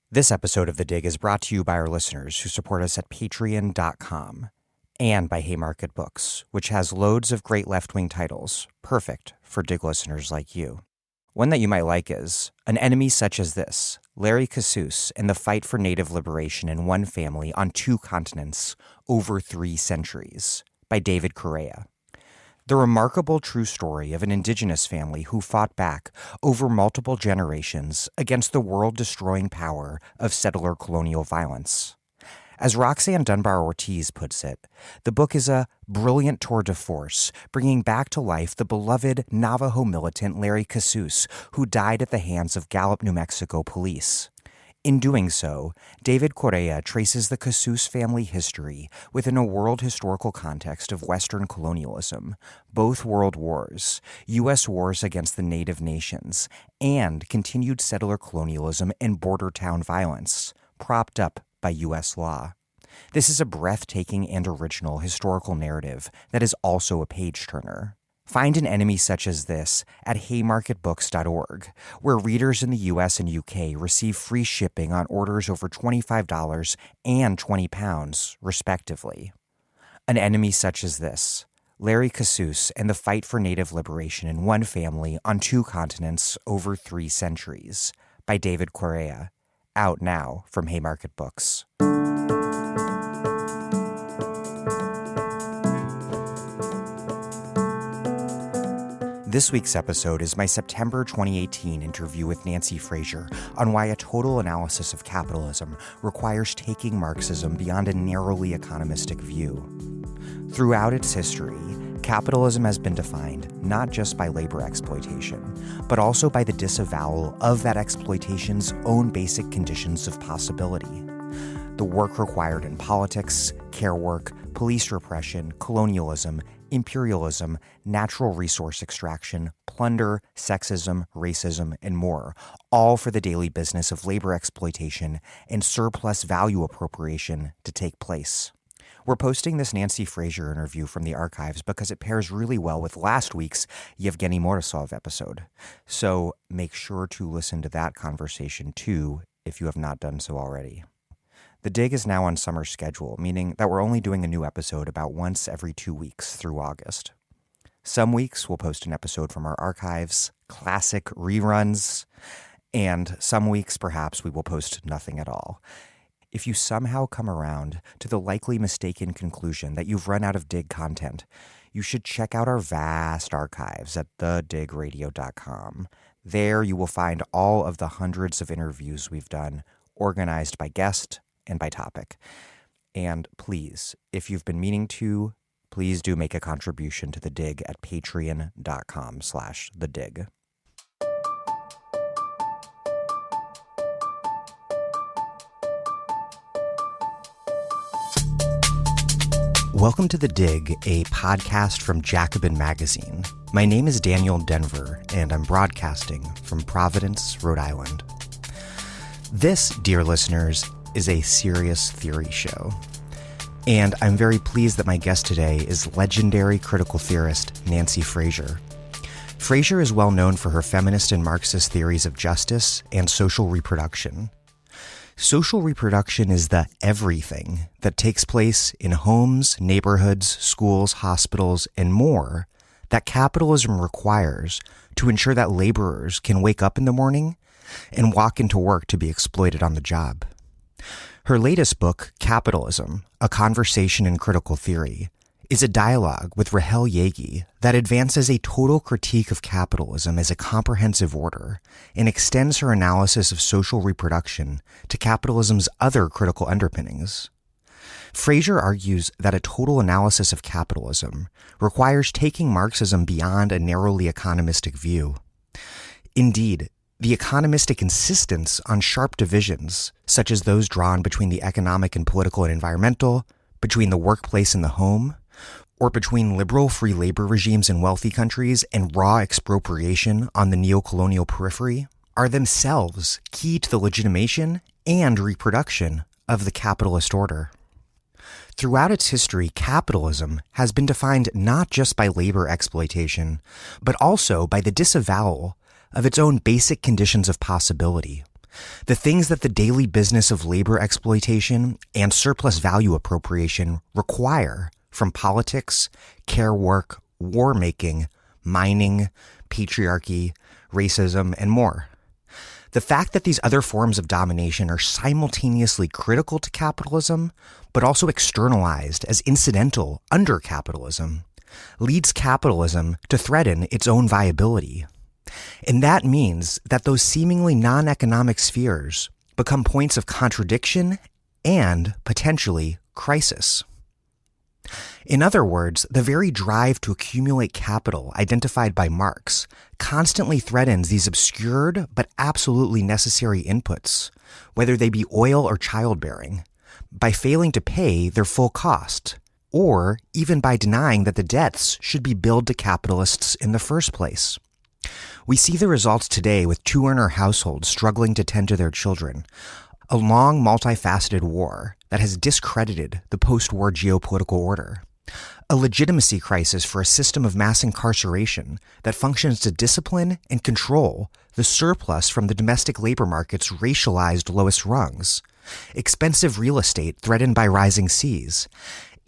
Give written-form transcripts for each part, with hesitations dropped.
This episode of The Dig is brought to you by our listeners who support us at patreon.com and by Haymarket Books, which has loads of great left-wing titles, perfect for Dig listeners like you. One that you might like is An Enemy Such as This, Larry Cassous and the Fight for Native Liberation in One Family on Two Continents Over 3 Centuries by David Correa. The remarkable true story of an indigenous family who fought back over multiple generations against the world-destroying power of settler colonial violence. As Roxanne Dunbar-Ortiz puts it, the book is a brilliant tour de force, bringing back to life the beloved Navajo militant Larry Cassous, who died at the hands of Gallup, New Mexico police. In doing so, David Correa traces the Cassous family history within a world historical context of Western colonialism, both world wars, U.S. wars against the native nations, and continued settler colonialism and border town violence, propped up by U.S. law. This is a breathtaking and original historical narrative that is also a page-turner. Find An Enemy Such as This at haymarketbooks.org, where readers in the U.S. and U.K. receive free shipping on orders over $25 and £20, respectively. An Enemy Such as This, Larry Cassous and the Fight for Native Liberation in One Family on Two Continents Over 3 Centuries by David Correa, out now from Haymarket Books. This week's episode is my September 2018 interview with Nancy Fraser on why a total analysis of capitalism requires taking Marxism beyond a narrowly economistic view. Throughout its history, capitalism has been defined not just by labor exploitation, but also by the disavowal of that exploitation's own basic conditions of possibility. The work required in politics, care work, police repression, colonialism, imperialism, natural resource extraction, plunder, sexism, racism, and more, all for the daily business of labor exploitation and surplus value appropriation to take place. We're posting this Nancy Fraser interview from the archives because it pairs really well with last week's Yevgeny Morozov episode. So make sure to listen to that conversation too if you have not done so already. The Dig is now on summer schedule, meaning that we're only doing a new episode about once every 2 weeks through August. Some weeks we'll post an episode from our archives, classic reruns, and some weeks perhaps we will post nothing at all. If you somehow come around to the likely mistaken conclusion that you've run out of Dig content, you should check out our vast archives at thedigradio.com. There you will find all of the hundreds of interviews we've done, organized by guest and by topic. And please, if you've been meaning to, please do make a contribution to The Dig at patreon.com/thedig. Welcome to The Dig, a podcast from Jacobin Magazine. My name is Daniel Denver, and I'm broadcasting from Providence, Rhode Island. This, dear listeners, is a serious theory show. And I'm very pleased that my guest today is legendary critical theorist Nancy Fraser. Fraser is well known for her feminist and Marxist theories of justice and social reproduction. Social reproduction is the everything that takes place in homes, neighborhoods, schools, hospitals, and more that capitalism requires to ensure that laborers can wake up in the morning and walk into work to be exploited on the job. Her latest book, Capitalism, A Conversation in Critical Theory, is a dialogue with Rahel Yagi that advances a total critique of capitalism as a comprehensive order and extends her analysis of social reproduction to capitalism's other critical underpinnings. Fraser argues that a total analysis of capitalism requires taking Marxism beyond a narrowly economistic view. Indeed, the economistic insistence on sharp divisions, such as those drawn between the economic and political and environmental, between the workplace and the home, or between liberal free labor regimes in wealthy countries and raw expropriation on the neocolonial periphery, are themselves key to the legitimation and reproduction of the capitalist order. Throughout its history, capitalism has been defined not just by labor exploitation, but also by the disavowal of its own basic conditions of possibility, The things that the daily business of labor exploitation and surplus value appropriation require from politics, care work, war making, mining, patriarchy, racism, and more. The fact that these other forms of domination are simultaneously critical to capitalism, but also externalized as incidental under capitalism, leads capitalism to threaten its own viability. And that means that those seemingly non-economic spheres become points of contradiction and, potentially, crisis. In other words, the very drive to accumulate capital identified by Marx constantly threatens these obscured but absolutely necessary inputs, whether they be oil or childbearing, by failing to pay their full cost, or even by denying that the debts should be billed to capitalists in the first place. We see the results today with two-earner households struggling to tend to their children, a long, multifaceted war that has discredited the post-war geopolitical order, a legitimacy crisis for a system of mass incarceration that functions to discipline and control the surplus from the domestic labor market's racialized lowest rungs, expensive real estate threatened by rising seas,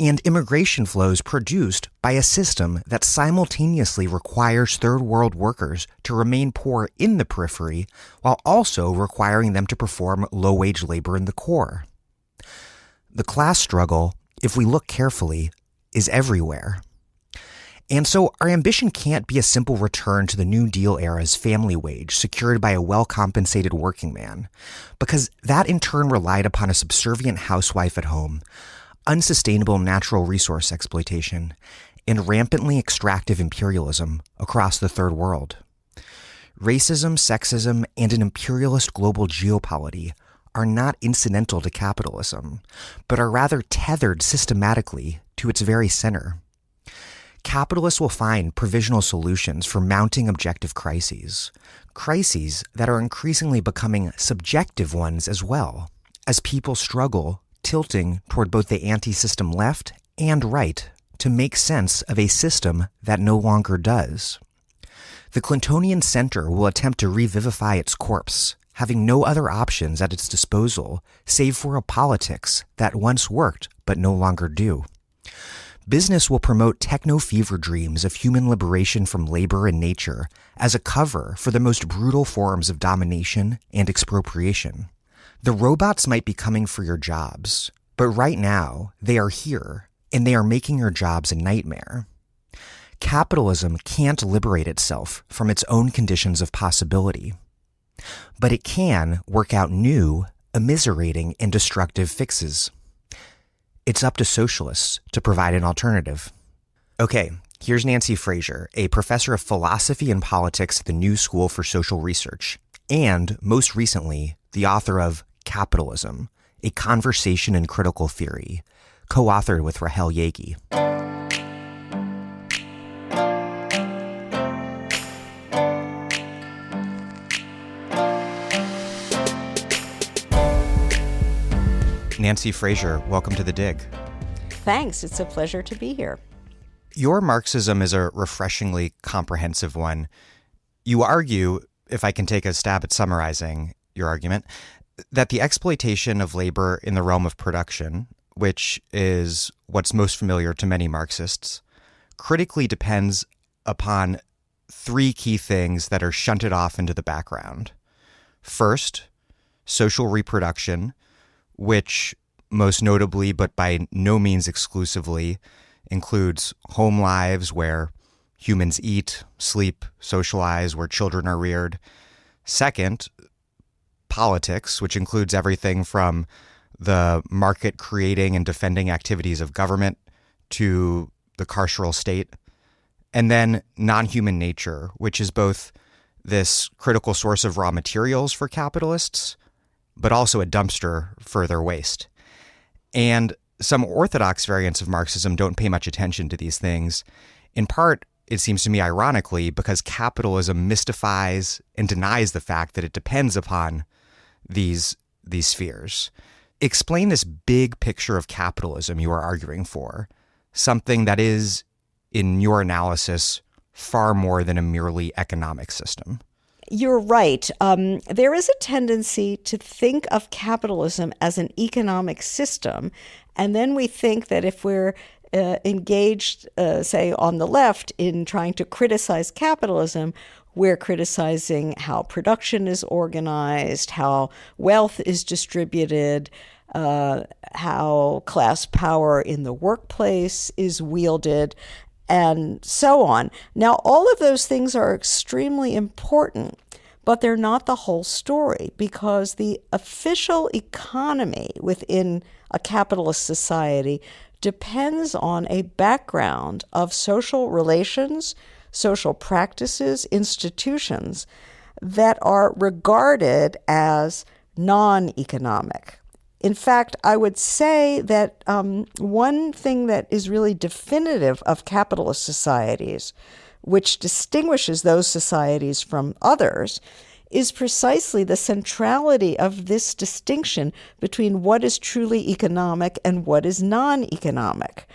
and immigration flows produced by a system that simultaneously requires third world workers to remain poor in the periphery while also requiring them to perform low-wage labor in the core. The class struggle, if we look carefully, is everywhere. And so our ambition can't be a simple return to the New Deal era's family wage secured by a well-compensated working man, because that in turn relied upon a subservient housewife at home, unsustainable natural resource exploitation, and rampantly extractive imperialism across the third world. Racism, sexism, and an imperialist global geopolity are not incidental to capitalism, but are rather tethered systematically to its very center. Capitalists will find provisional solutions for mounting objective crises that are increasingly becoming subjective ones as well, as people struggle tilting toward both the anti-system left and right to make sense of a system that no longer does. The Clintonian center will attempt to revivify its corpse, having no other options at its disposal save for a politics that once worked but no longer do. Business will promote techno-fever dreams of human liberation from labor and nature as a cover for the most brutal forms of domination and expropriation. The robots might be coming for your jobs, but right now they are here, and they are making your jobs a nightmare. Capitalism can't liberate itself from its own conditions of possibility, but it can work out new, immiserating, and destructive fixes. It's up to socialists to provide an alternative. Okay, here's Nancy Fraser, a professor of philosophy and politics at the New School for Social Research, and, most recently, the author of Capitalism, A Conversation in Critical Theory, co-authored with Rahel Yagi. Nancy Fraser, welcome to The Dig. Thanks. It's a pleasure to be here. Your Marxism is a refreshingly comprehensive one. You argue, if I can take a stab at summarizing your argument, that the exploitation of labor in the realm of production, which is what's most familiar to many Marxists, critically depends upon three key things that are shunted off into the background. First, social reproduction, which most notably, but by no means exclusively, includes home lives where humans eat, sleep, socialize, where children are reared. Second, politics, which includes everything from the market creating and defending activities of government to the carceral state. And then non-human nature, which is both this critical source of raw materials for capitalists, but also a dumpster for their waste. And some orthodox variants of Marxism don't pay much attention to these things, in part, it seems to me ironically, because capitalism mystifies and denies the fact that it depends upon these spheres. Explain this big picture of capitalism you are arguing for, something that is, in your analysis, far more than a merely economic system. You're right. There is a tendency to think of capitalism as an economic system, and then we think that if we're engaged, say, on the left in trying to criticize capitalism, we're criticizing how production is organized, how wealth is distributed, how class power in the workplace is wielded, and so on. Now, all of those things are extremely important, but they're not the whole story, because the official economy within a capitalist society depends on a background of social relations, social practices, institutions that are regarded as non-economic. In fact, I would say that one thing that is really definitive of capitalist societies, which distinguishes those societies from others, is precisely the centrality of this distinction between what is truly economic and what is non-economic.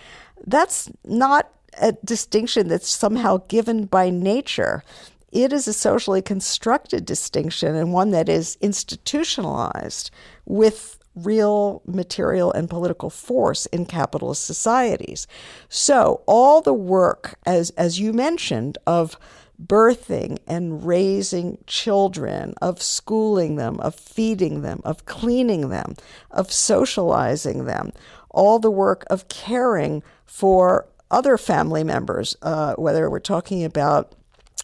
That's not a distinction that's somehow given by nature. It is a socially constructed distinction, and one that is institutionalized with real material and political force in capitalist societies. So all the work, as you mentioned, of birthing and raising children, of schooling them, of feeding them, of cleaning them, of socializing them, all the work of caring for other family members, whether we're talking about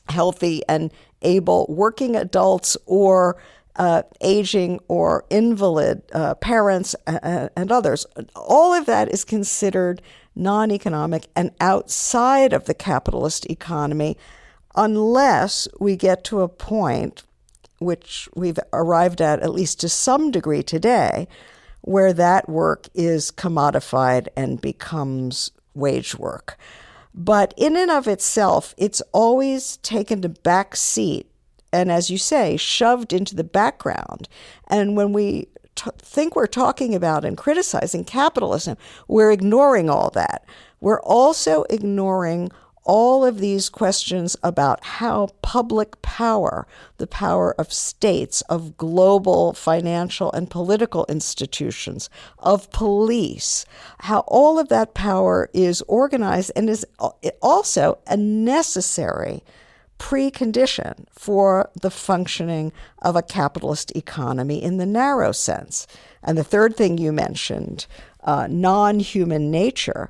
healthy and able working adults or aging or invalid parents and others. All of that is considered non-economic and outside of the capitalist economy, unless we get to a point, which we've arrived at least to some degree today, where that work is commodified and becomes wage work. But in and of itself, it's always taken a back seat and, as you say, shoved into the background. And when we think we're talking about and criticizing capitalism, we're ignoring all that. We're also ignoring all of these questions about how public power, the power of states, of global financial and political institutions, of police, how all of that power is organized and is also a necessary precondition for the functioning of a capitalist economy in the narrow sense. And the third thing you mentioned, non-human nature,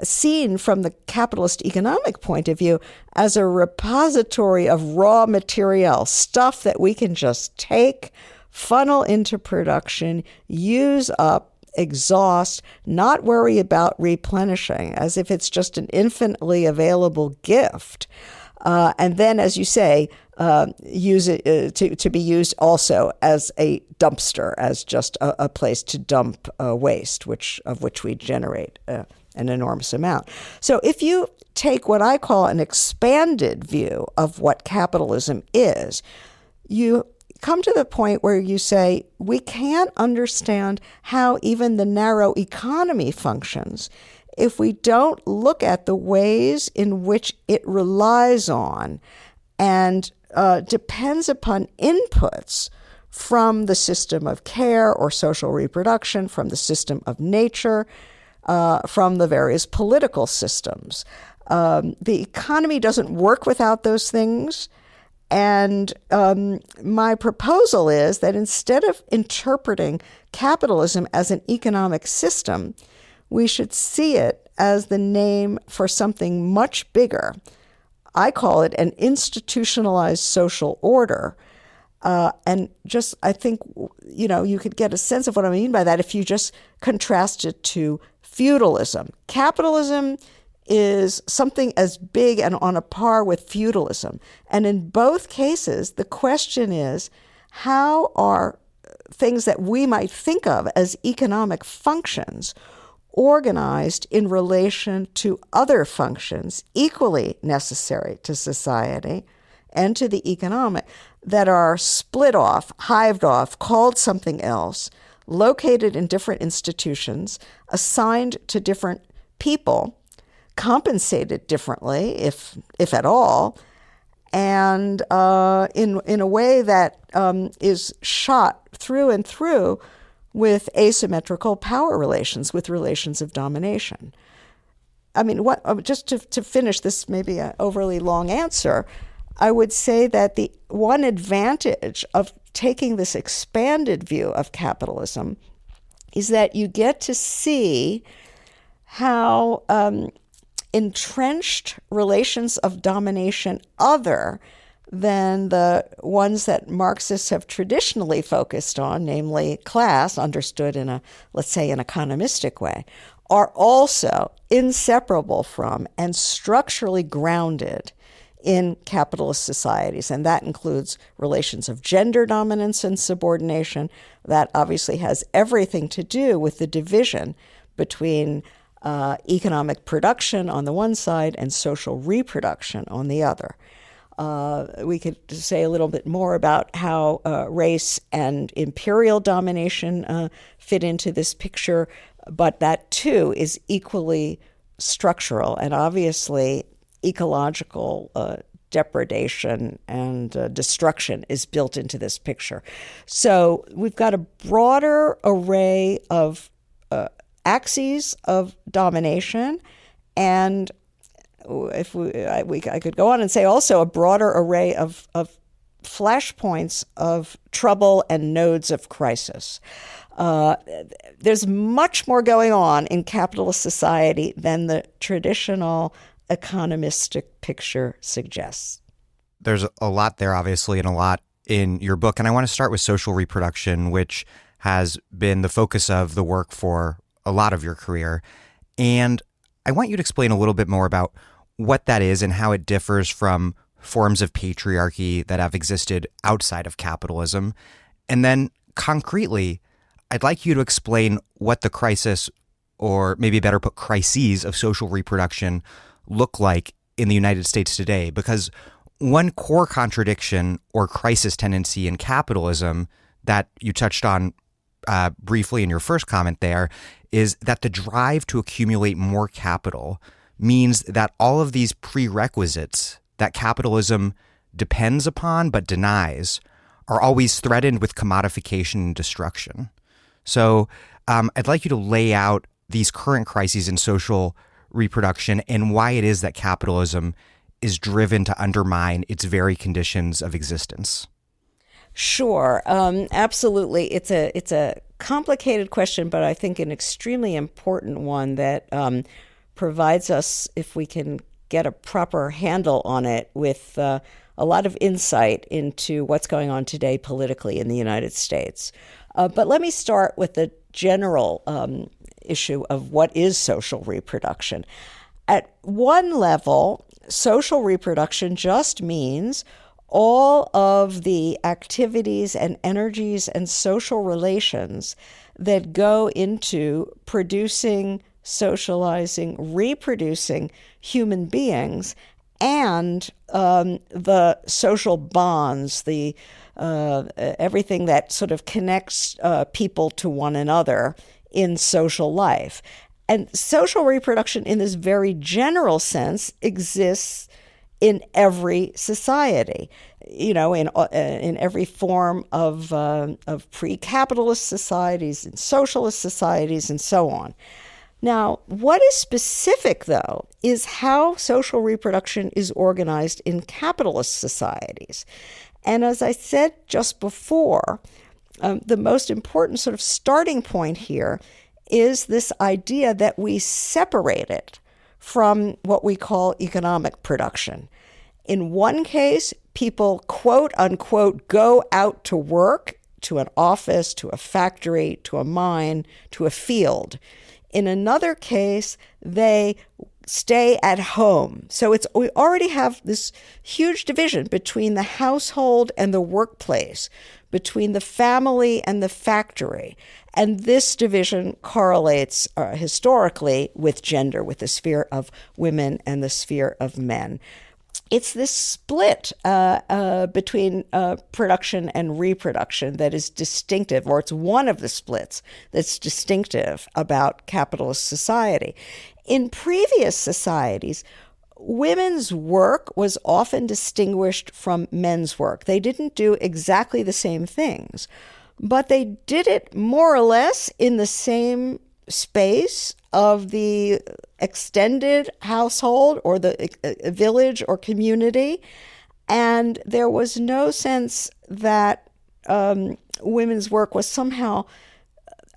seen from the capitalist economic point of view as a repository of raw material, stuff that we can just take, funnel into production, use up, exhaust, not worry about replenishing, as if it's just an infinitely available gift. And then, as you say, use it to be used also as a dumpster, as just a place to dump waste, of which we generate an enormous amount. So if you take what I call an expanded view of what capitalism is, you come to the point where you say, we can't understand how even the narrow economy functions if we don't look at the ways in which it relies on and depends upon inputs from the system of care or social reproduction, from the system of nature, from the various political systems. The economy doesn't work without those things. And my proposal is that instead of interpreting capitalism as an economic system, we should see it as the name for something much bigger. I call it an institutionalized social order. And just, I think, you could get a sense of what I mean by that if you just contrast it to feudalism. Capitalism is something as big and on a par with feudalism. And in both cases, the question is, how are things that we might think of as economic functions organized in relation to other functions equally necessary to society and to the economic that are split off, hived off, called something else, located in different institutions, assigned to different people, compensated differently, if at all, and in a way that is shot through and through with asymmetrical power relations, with relations of domination. I mean, just to finish this maybe an overly long answer, I would say that the one advantage of taking this expanded view of capitalism is that you get to see how entrenched relations of domination other than the ones that Marxists have traditionally focused on, namely class, understood in a, let's say, an economistic way, are also inseparable from and structurally grounded in capitalist societies. And that includes relations of gender dominance and subordination. That obviously has everything to do with the division between economic production on the one side and social reproduction on the other. We could say a little bit more about how race and imperial domination fit into this picture, but that too is equally structural, and obviously ecological depredation and destruction is built into this picture. So we've got a broader array of axes of domination, and if I could go on and say also a broader array of flashpoints of trouble and nodes of crisis. There's much more going on in capitalist society than the traditional economistic picture suggests. There's a lot there, obviously, and a lot in your book. And I want to start with social reproduction, which has been the focus of the work for a lot of your career. And I want you to explain a little bit more about what that is and how it differs from forms of patriarchy that have existed outside of capitalism. And then concretely, I'd like you to explain what the crisis, or maybe better put, crises of social reproduction look like in the United States today. Because one core contradiction or crisis tendency in capitalism that you touched on briefly in your first comment there is that the drive to accumulate more capital means that all of these prerequisites that capitalism depends upon but denies are always threatened with commodification and destruction. So I'd like you to lay out these current crises in social reproduction and why it is that capitalism is driven to undermine its very conditions of existence. Sure, absolutely. It's a complicated question, but I think an extremely important one that provides us, if we can get a proper handle on it, with a lot of insight into what's going on today politically in the United States. But let me start with the general issue of what is social reproduction. At one level, social reproduction just means all of the activities and energies and social relations that go into producing, socializing, reproducing human beings, and the social bonds, the everything that sort of connects people to one another in social life. And social reproduction in this very general sense exists in every society, in every form of pre-capitalist societies and socialist societies and so on. Now, what is specific, though, is how social reproduction is organized in capitalist societies. And as I said just before, the most important sort of starting point here is this idea that we separate it from what we call economic production. In one case, people, quote unquote, go out to work, to an office, to a factory, to a mine, to a field. In another case, they stay at home. So we already have this huge division between the household and the workplace, between the family and the factory. And this division correlates historically with gender, with the sphere of women and the sphere of men. It's this split between production and reproduction that is distinctive, or it's one of the splits that's distinctive about capitalist society. In previous societies, women's work was often distinguished from men's work. They didn't do exactly the same things, but they did it more or less in the same space of the extended household or the village or community. And there was no sense that women's work was somehow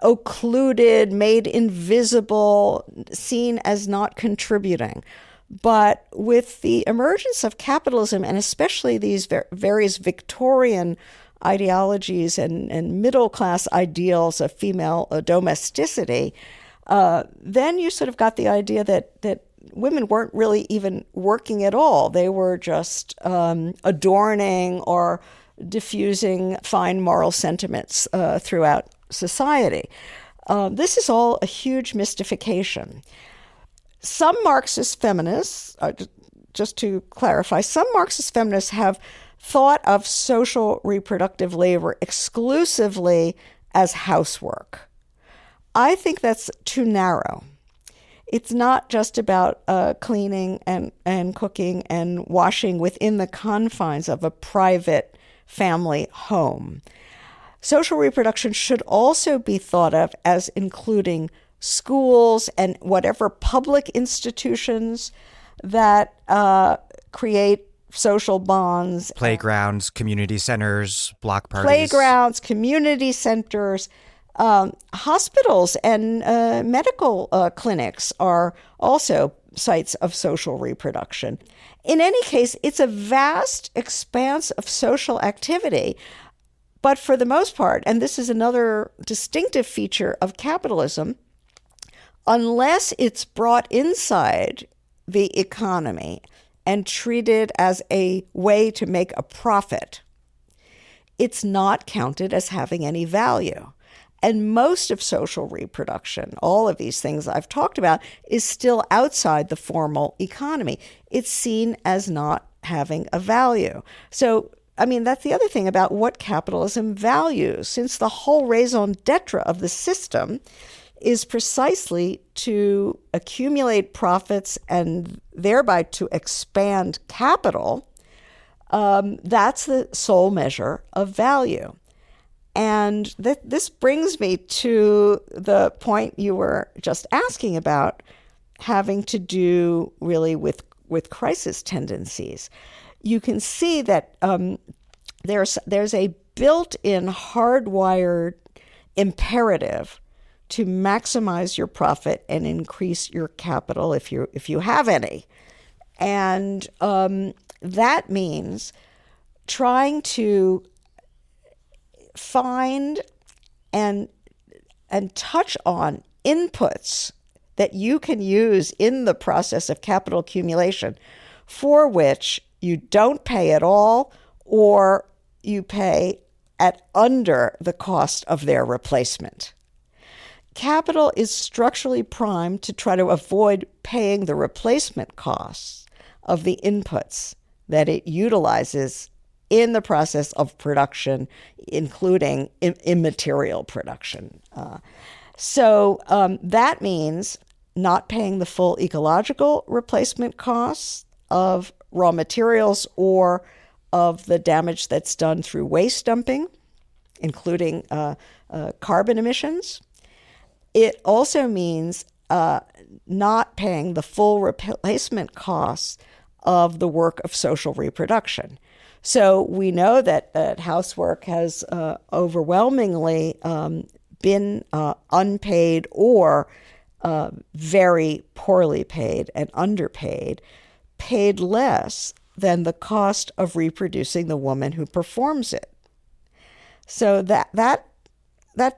occluded, made invisible, seen as not contributing. But with the emergence of capitalism, and especially these various Victorian ideologies and middle-class ideals of female domesticity, then you sort of got the idea that women weren't really even working at all. They were just adorning or diffusing fine moral sentiments throughout society. This is all a huge mystification. Some Marxist feminists, just to clarify, some Marxist feminists have thought of social reproductive labor exclusively as housework. I think that's too narrow. It's not just about cleaning and cooking and washing within the confines of a private family home. Social reproduction should also be thought of as including schools and whatever public institutions that create social bonds. Playgrounds, community centers, block parties. Playgrounds, community centers, hospitals and medical clinics are also sites of social reproduction. In any case, it's a vast expanse of social activity. But for the most part, and this is another distinctive feature of capitalism, unless it's brought inside the economy and treated as a way to make a profit, it's not counted as having any value. And most of social reproduction, all of these things I've talked about, is still outside the formal economy. It's seen as not having a value. So, I mean, that's the other thing about what capitalism values, since the whole raison d'etre of the system is precisely to accumulate profits and thereby to expand capital. That's the sole measure of value. And this brings me to the point you were just asking about, having to do really with crisis tendencies. You can see that there's a built-in hardwired imperative to maximize your profit and increase your capital if you have any. And that means trying to find and touch on inputs that you can use in the process of capital accumulation for which you don't pay at all, or you pay at under the cost of their replacement. Capital is structurally primed to try to avoid paying the replacement costs of the inputs that it utilizes in the process of production, including immaterial production. So that means not paying the full ecological replacement costs of raw materials or of the damage that's done through waste dumping, including carbon emissions. It also means not paying the full replacement costs of the work of social reproduction. So we know that housework has overwhelmingly been unpaid or very poorly paid and underpaid, paid less than the cost of reproducing the woman who performs it. So that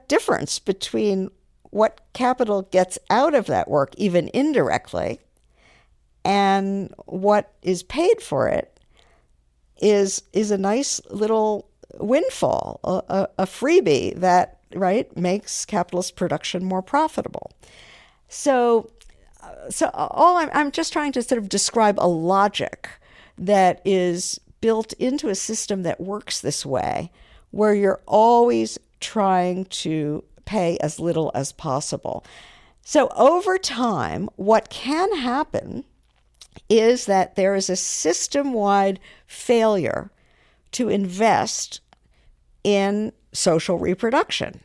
difference between what capital gets out of that work, even indirectly, and what is paid for it is a nice little windfall, a freebie that, right, makes capitalist production more profitable. So I'm just trying to sort of describe a logic that is built into a system that works this way, where you're always trying to pay as little as possible. So over time, what can happen is that there is a system-wide failure to invest in social reproduction.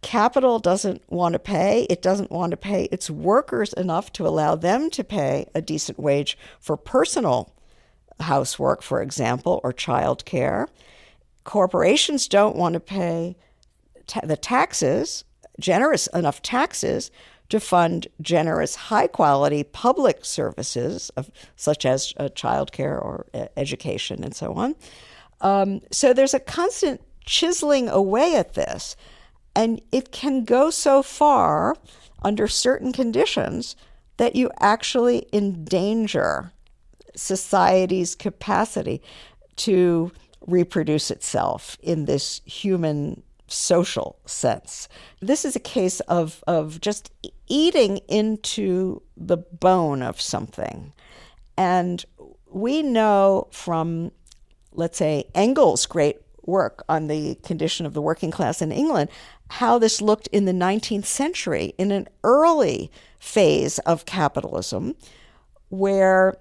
Capital doesn't want to pay. It doesn't want to pay its workers enough to allow them to pay a decent wage for personal housework, for example, or childcare. Corporations don't want to pay the taxes, generous enough taxes, to fund generous, high-quality public services such as childcare or education and so on. So there's a constant chiseling away at this. And it can go so far under certain conditions that you actually endanger society's capacity to reproduce itself in this human social sense. This is a case of just eating into the bone of something. And we know from, let's say, Engels' great work on the condition of the working class in England, how this looked in the 19th century, in an early phase of capitalism, where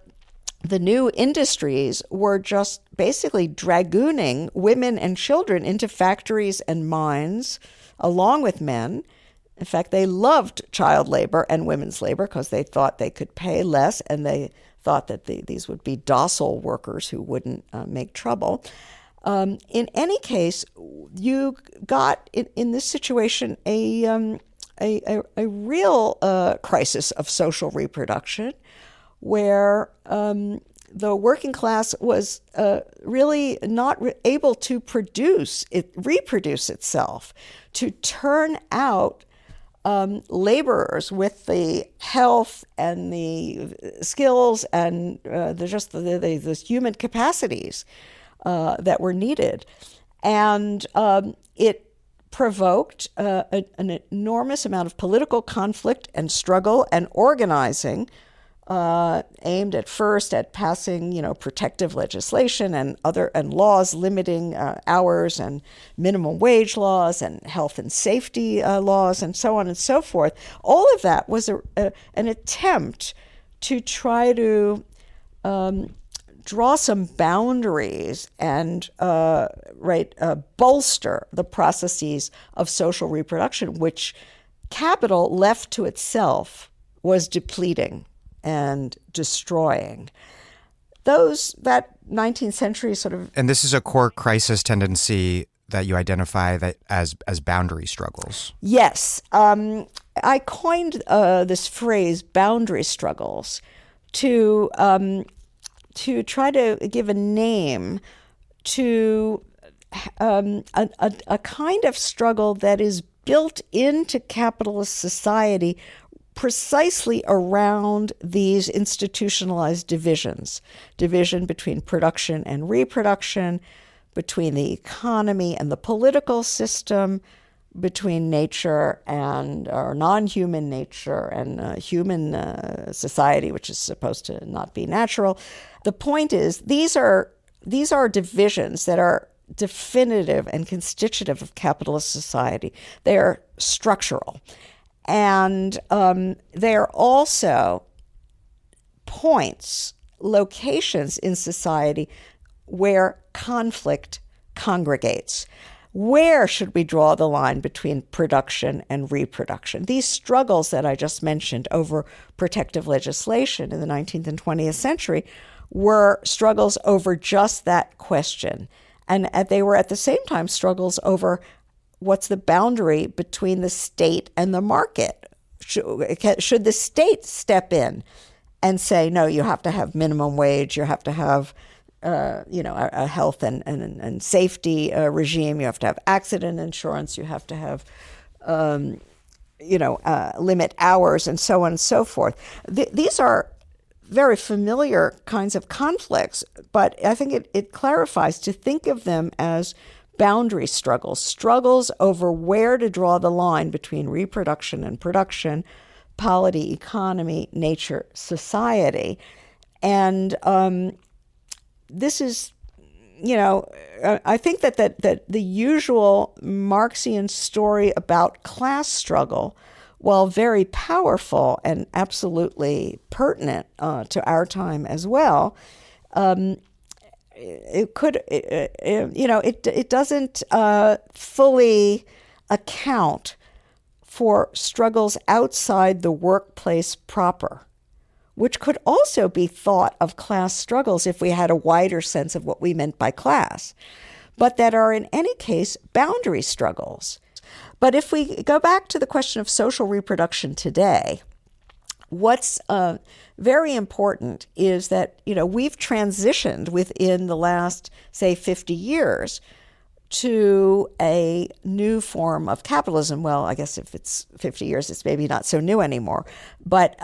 the new industries were just basically dragooning women and children into factories and mines along with men. In fact, they loved child labor and women's labor because they thought they could pay less, and they thought that these would be docile workers who wouldn't make trouble. In any case, you got in this situation a real crisis of social reproduction, where the working class was really not able to reproduce itself, to turn out laborers with the health and the skills and the human capacities that were needed. And it provoked an enormous amount of political conflict and struggle and organizing, aimed at first at passing, protective legislation and laws limiting hours and minimum wage laws and health and safety laws and so on and so forth. All of that was an attempt to try to draw some boundaries and bolster the processes of social reproduction, which capital left to itself was depleting and destroying. That 19th century sort of... And this is a core crisis tendency that you identify that as boundary struggles. Yes. I coined this phrase, boundary struggles, to try to give a name to a kind of struggle that is built into capitalist society precisely around these institutionalized division between production and reproduction, between the economy and the political system, between nature and or non-human nature and human society, which is supposed to not be natural. The point is, these are divisions that are definitive and constitutive of capitalist society. They are structural. And they're also points, locations in society where conflict congregates. Where should we draw the line between production and reproduction? These struggles that I just mentioned over protective legislation in the 19th and 20th century were struggles over just that question. And they were at the same time struggles over what's the boundary between the state and the market. Should the state step in and say, no, you have to have minimum wage, you have to have a health and safety regime, you have to have accident insurance, you have to have limit hours, and so on and so forth. These are very familiar kinds of conflicts, but I think it clarifies to think of them as boundary struggles over where to draw the line between reproduction and production, polity, economy, nature, society. And this is, I think that the usual Marxian story about class struggle while very powerful and absolutely pertinent to our time as well, it doesn't fully account for struggles outside the workplace proper, which could also be thought of class struggles if we had a wider sense of what we meant by class, but that are in any case boundary struggles. But if we go back to the question of social reproduction today, what's very important is that, we've transitioned within the last, say, 50 years to a new form of capitalism. Well, I guess if it's 50 years, it's maybe not so new anymore. But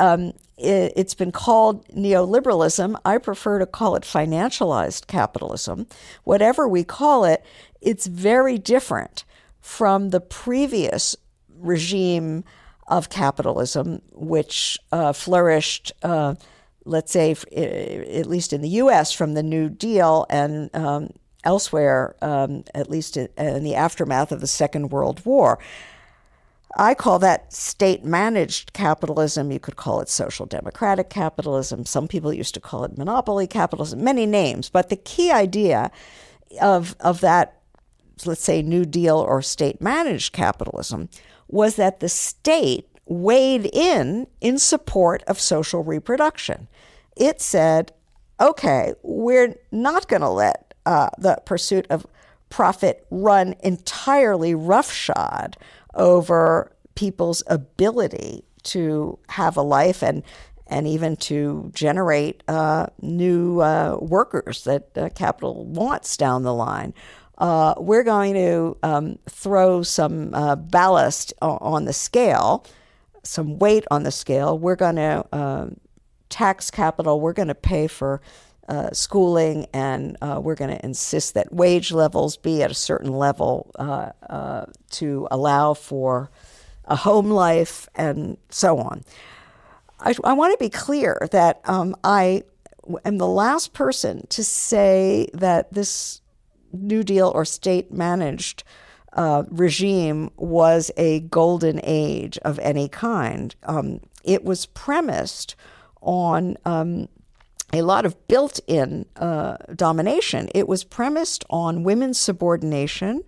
it's been called neoliberalism. I prefer to call it financialized capitalism. Whatever we call it, it's very different from the previous regime of capitalism, which flourished, let's say, at least in the U.S. from the New Deal and elsewhere, at least in the aftermath of the Second World War. I call that state-managed capitalism. You could call it social democratic capitalism. Some people used to call it monopoly capitalism, many names. But the key idea of that, let's say, New Deal or state-managed capitalism was that the state weighed in support of social reproduction. It said, okay, we're not going to let the pursuit of profit run entirely roughshod over people's ability to have a life and even to generate new workers that capital wants down the line. We're going to throw some ballast on the scale, some weight on the scale. We're going to tax capital. We're going to pay for schooling, and we're going to insist that wage levels be at a certain level to allow for a home life and so on. I want to be clear that I am the last person to say that this New Deal or state-managed regime was a golden age of any kind. It was premised on a lot of built-in domination. It was premised on women's subordination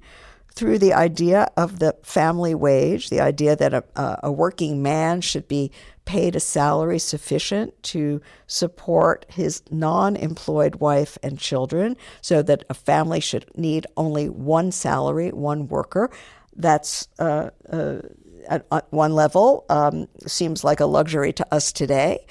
through the idea of the family wage, the idea that a working man should be paid a salary sufficient to support his non-employed wife and children, so that a family should need only one salary, one worker. That's at one level seems like a luxury to us today.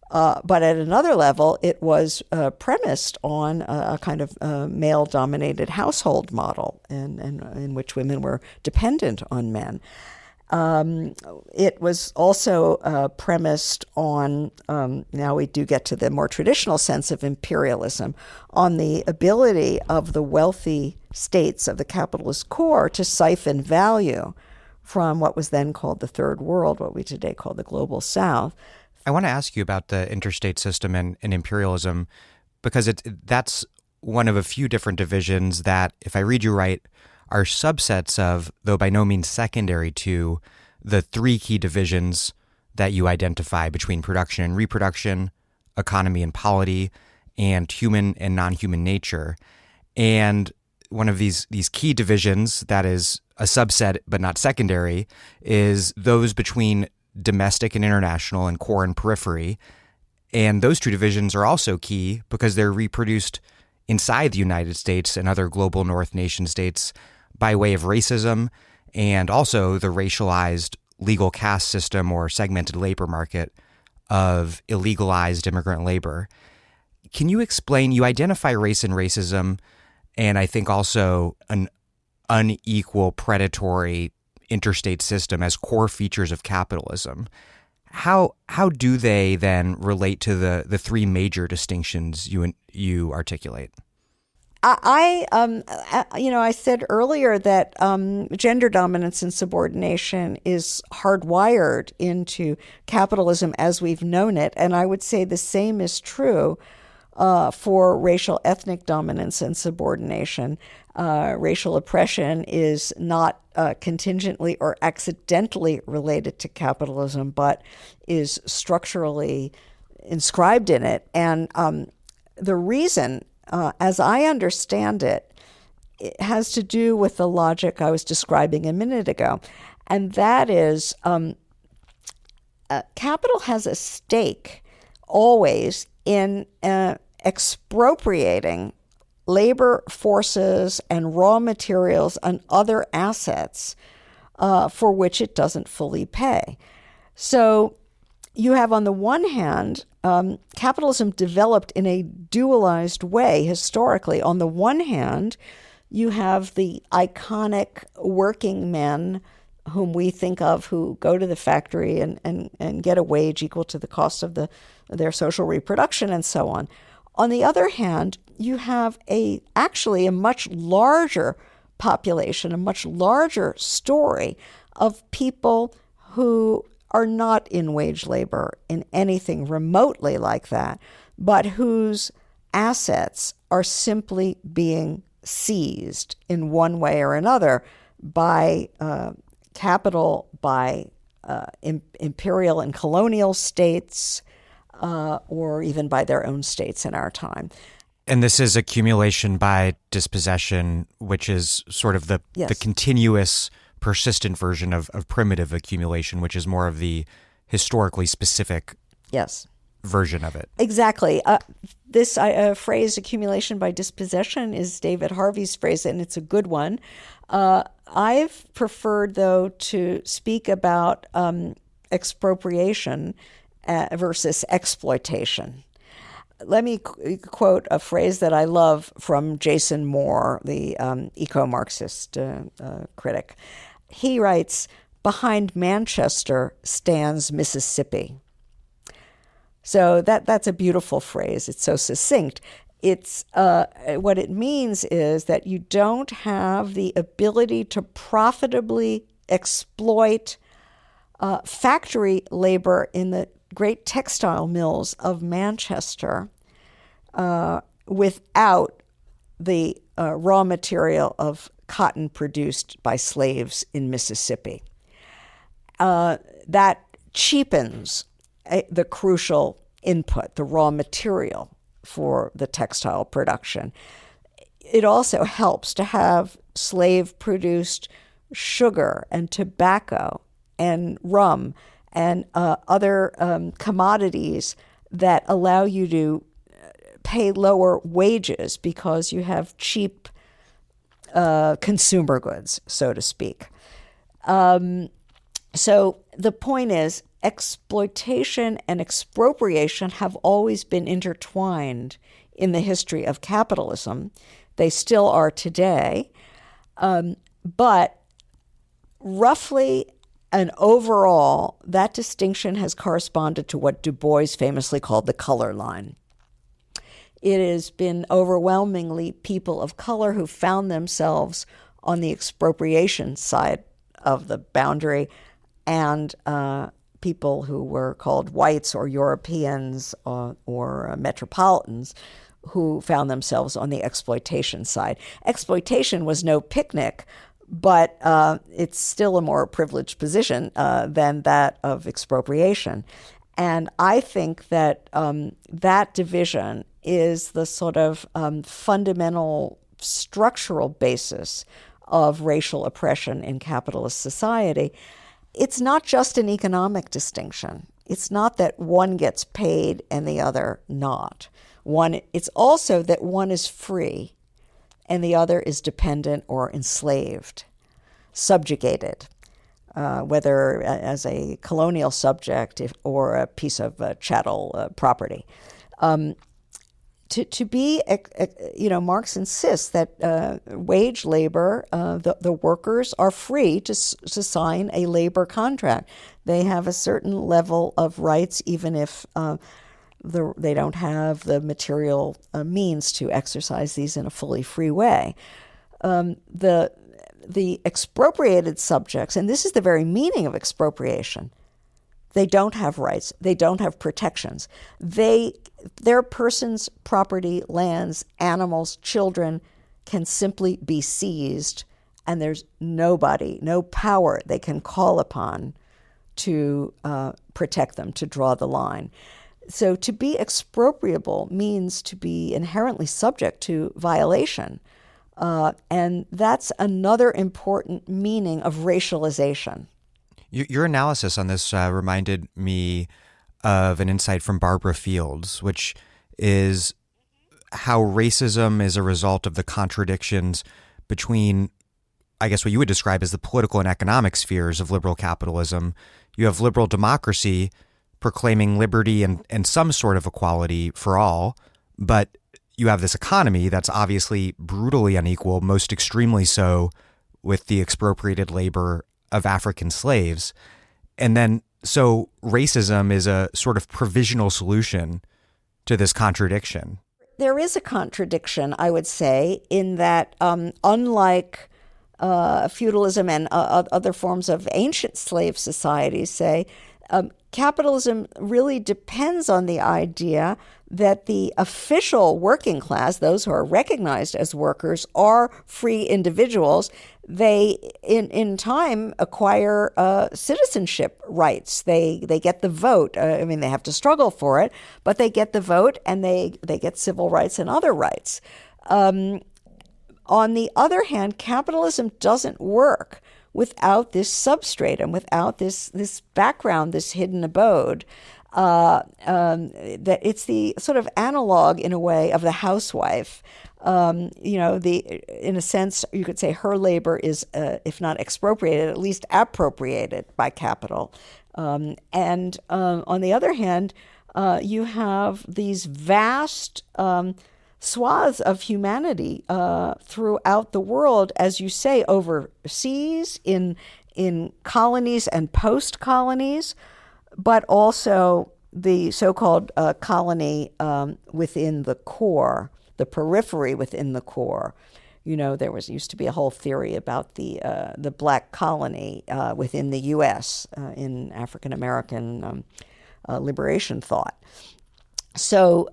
But at another level, it was premised on a kind of male-dominated household model in which women were dependent on men. It was also premised on, now we do get to the more traditional sense of imperialism, on the ability of the wealthy states of the capitalist core to siphon value from what was then called the Third World, what we today call the Global South. I want to ask you about the interstate system and imperialism, because that's one of a few different divisions that, if I read you right, are subsets of, though by no means secondary to, the three key divisions that you identify between production and reproduction, economy and polity, and human and non-human nature. And one of these key divisions that is a subset but not secondary is those between domestic and international and core and periphery. And those two divisions are also key because they're reproduced inside the United States and other global North nation states by way of racism and also the racialized legal caste system or segmented labor market of illegalized immigrant labor. Can you explain, you identify race and racism, and I think also an unequal predatory interstate system as core features of capitalism. How do they then relate to the three major distinctions you articulate? I said earlier that gender dominance and subordination is hardwired into capitalism as we've known it, and I would say the same is true for racial ethnic dominance and subordination. Racial oppression is not contingently or accidentally related to capitalism, but is structurally inscribed in it. And the reason, as I understand it, it has to do with the logic I was describing a minute ago. And that is, capital has a stake always in expropriating labor forces and raw materials and other assets for which it doesn't fully pay. So you have, on the one hand, capitalism developed in a dualized way historically. On the one hand, you have the iconic working men whom we think of who go to the factory and get a wage equal to the cost of their social reproduction and so on. On the other hand, you have actually a much larger population, a much larger story of people who are not in wage labor in anything remotely like that, but whose assets are simply being seized in one way or another by capital, by imperial and colonial states, or even by their own states in our time. And this is accumulation by dispossession, which is sort of the continuous, persistent version of primitive accumulation, which is more of the historically specific version of it. Exactly. This phrase, accumulation by dispossession, is David Harvey's phrase, and it's a good one. I've preferred, though, to speak about expropriation versus exploitation. Let me quote a phrase that I love from Jason Moore, the eco-Marxist critic. He writes, "Behind Manchester stands Mississippi." So that's a beautiful phrase. It's so succinct. It's what it means is that you don't have the ability to profitably exploit factory labor in the great textile mills of Manchester without the raw material of cotton produced by slaves in Mississippi. That cheapens the crucial input, the raw material for the textile production. It also helps to have slave-produced sugar and tobacco and rum and other commodities that allow you to pay lower wages because you have cheap consumer goods, so to speak. So the point is, exploitation and expropriation have always been intertwined in the history of capitalism. They still are today. But roughly and overall, that distinction has corresponded to what Du Bois famously called the color line. It has been overwhelmingly people of color who found themselves on the expropriation side of the boundary, and people who were called whites or Europeans or metropolitans who found themselves on the exploitation side. Exploitation was no picnic, but it's still a more privileged position than that of expropriation. And I think that that division is the sort of fundamental structural basis of racial oppression in capitalist society. It's not just an economic distinction. It's not that one gets paid and the other not. It's also that one is free and the other is dependent or enslaved, subjugated, whether as a colonial subject or a piece of chattel property. To be, Marx insists that wage labor, the workers are free to sign a labor contract. They have a certain level of rights, even if they don't have the material means to exercise these in a fully free way. The expropriated subjects, and this is the very meaning of expropriation, they don't have rights. They don't have protections. They their persons, property, lands, animals, children can simply be seized, and there's nobody, no power they can call upon to protect them, to draw the line. So to be expropriable means to be inherently subject to violation. And that's another important meaning of racialization. Your analysis on this reminded me of an insight from Barbara Fields, which is how racism is a result of the contradictions between, I guess, what you would describe as the political and economic spheres of liberal capitalism. You have liberal democracy proclaiming liberty and some sort of equality for all, but you have this economy that's obviously brutally unequal, most extremely so with the expropriated labor of African slaves. And then, so racism is a sort of provisional solution to this contradiction. There is a contradiction, I would say, in that unlike feudalism and other forms of ancient slave societies, say, capitalism really depends on the idea that the official working class, those who are recognized as workers, are free individuals. They, in time, acquire citizenship rights. They get the vote. I mean, they have to struggle for it, but they get the vote, and they get civil rights and other rights. On the other hand, capitalism doesn't work without this substratum, without this background, this hidden abode. That it's the sort of analog, in a way, of the housewife. In a sense, you could say her labor is, if not expropriated, at least appropriated by capital. And on the other hand, you have these vast swaths of humanity throughout the world, as you say, overseas, in colonies and post-colonies, but also the so-called colony within the core, the periphery within the core. You know, there used to be a whole theory about the black colony within the U.S. In African American liberation thought. So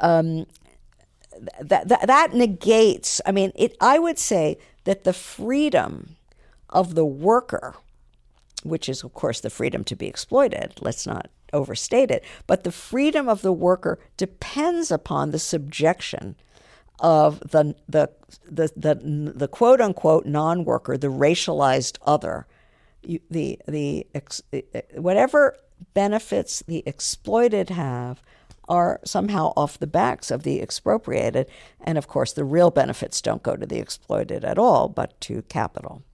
that negates. I mean, I would say that the freedom of the worker, which is, of course, the freedom to be exploited, let's not overstate it, but the freedom of the worker depends upon the subjection of the quote unquote non-worker, the racialized other. Whatever benefits the exploited have are somehow off the backs of the expropriated, and of course the real benefits don't go to the exploited at all, but to capital.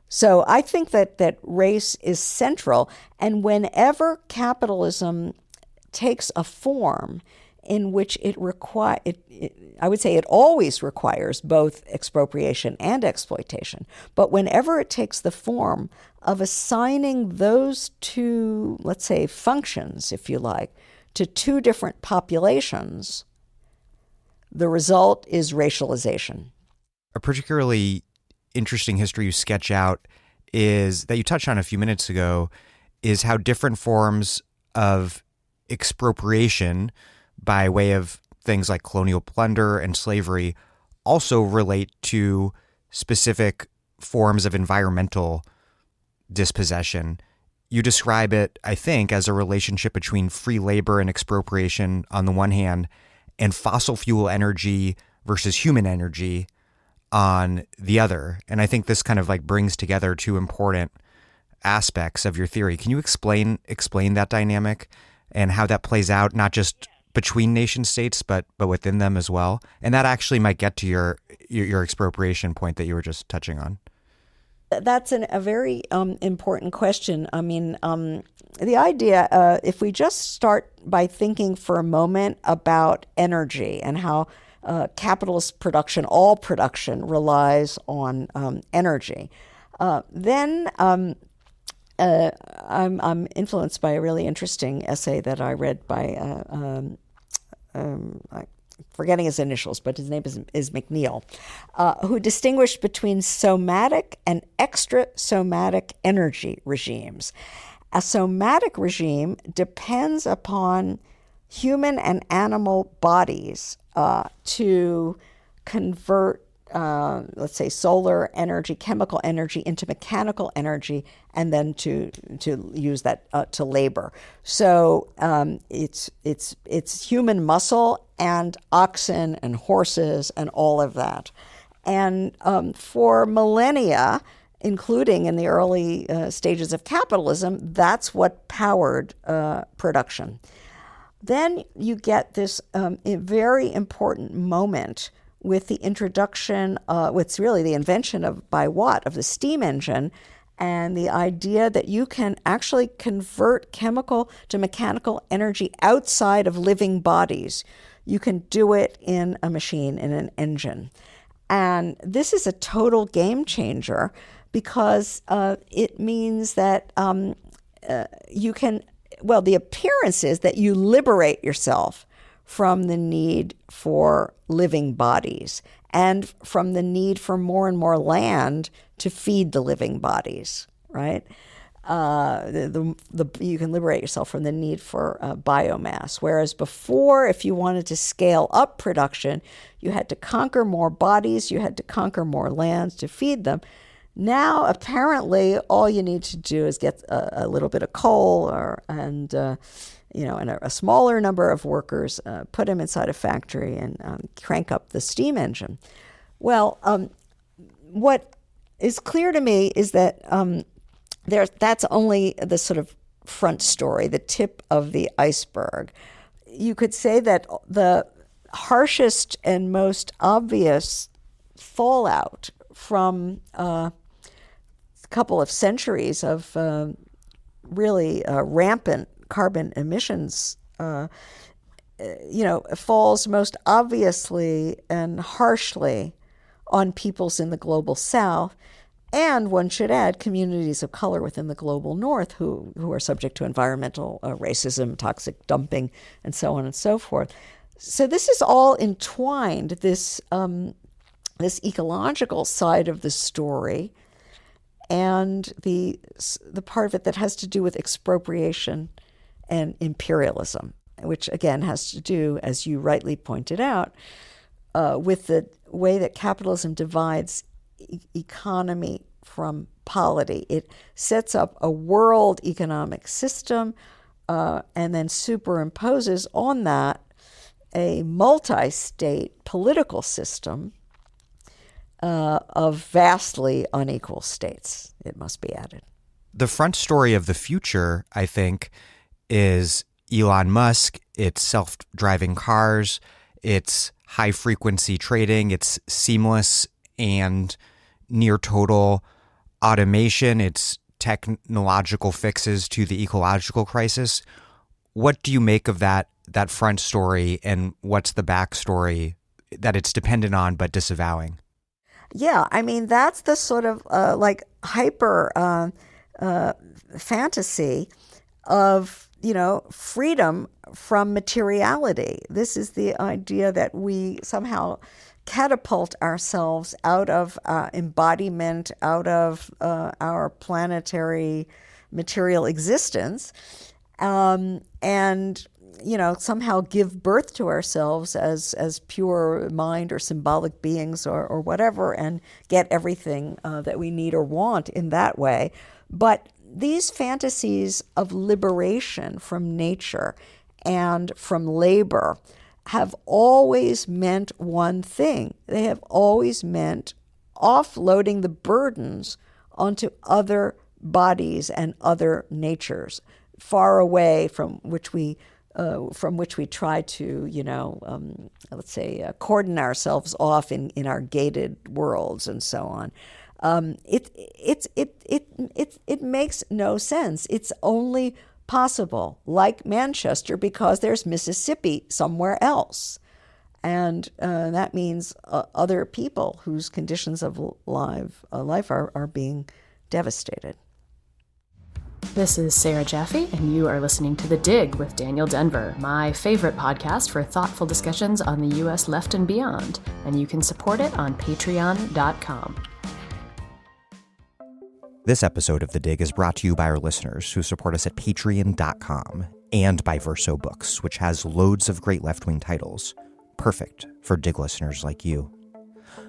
So I think that race is central, and whenever capitalism takes a form in which I would say it always requires both expropriation and exploitation, but whenever it takes the form of assigning those two, let's say, functions, if you like, to two different populations, the result is racialization. A particularly interesting history you sketch out is that you touched on a few minutes ago is how different forms of expropriation by way of things like colonial plunder and slavery also relate to specific forms of environmental dispossession. You describe it, I think, as a relationship between free labor and expropriation on the one hand and fossil fuel energy versus human energy on the other. And I think this kind of like brings together two important aspects of your theory. Can you explain that dynamic and how that plays out, not just between nation states, but within them as well? And that actually might get to your expropriation point that you were just touching on. That's a very important question. I mean, the idea, if we just start by thinking for a moment about energy and how capitalist production, all production, relies on energy, then I'm influenced by a really interesting essay that I read by forgetting his initials, but his name is McNeil, who distinguished between somatic and extrasomatic energy regimes. A somatic regime depends upon human and animal bodies to convert, let's say, solar energy, chemical energy into mechanical energy, and then to use that to labor. So it's human muscle and oxen and horses and all of that. And for millennia, including in the early stages of capitalism, that's what powered production. Then you get this very important moment with the introduction, what's really the invention of, by Watt, of the steam engine, and the idea that you can actually convert chemical to mechanical energy outside of living bodies. You can do it in a machine, in an engine. And this is a total game changer because it means that you can, well, the appearance is that you liberate yourself from the need for living bodies and from the need for more and more land to feed the living bodies, right? You can liberate yourself from the need for biomass. Whereas before, if you wanted to scale up production, you had to conquer more bodies, you had to conquer more lands to feed them. Now, apparently, all you need to do is get a little bit of coal and a smaller number of workers, put them inside a factory and crank up the steam engine. Well, what is clear to me is that that's only the sort of front story, the tip of the iceberg. You could say that the harshest and most obvious fallout from a couple of centuries of really rampant carbon emissions, falls most obviously and harshly on peoples in the global South. And one should add communities of color within the global North who are subject to environmental racism, toxic dumping, and so on and so forth. So this is all entwined, this ecological side of the story and the part of it that has to do with expropriation and imperialism, which again has to do, as you rightly pointed out, with the way that capitalism divides economy from polity. It sets up a world economic system and then superimposes on that a multi-state political system of vastly unequal states, it must be added. The front story of the future, I think, is Elon Musk, it's self-driving cars, it's high-frequency trading, it's seamless and near total automation, it's technological fixes to the ecological crisis. What do you make of that front story, and what's the backstory that it's dependent on but disavowing? Yeah, I mean, that's the sort of hyper fantasy of, freedom from materiality. This is the idea that we somehow catapult ourselves out of embodiment, out of our planetary material existence, and somehow give birth to ourselves as pure mind or symbolic beings or whatever, and get everything that we need or want in that way. But these fantasies of liberation from nature and from labor have always meant one thing. They have always meant offloading the burdens onto other bodies and other natures, far away from which we try to, let's say, cordon ourselves off in our gated worlds and so on. It makes no sense. It's only possible, like Manchester, because there's Mississippi somewhere else. And that means other people whose conditions of life are being devastated. This is Sarah Jaffe, and you are listening to The Dig with Daniel Denver, my favorite podcast for thoughtful discussions on the U.S. left and beyond, and you can support it on patreon.com. This episode of The Dig is brought to you by our listeners who support us at patreon.com. and by Verso Books, which has loads of great left-wing titles, perfect for dig listeners like you.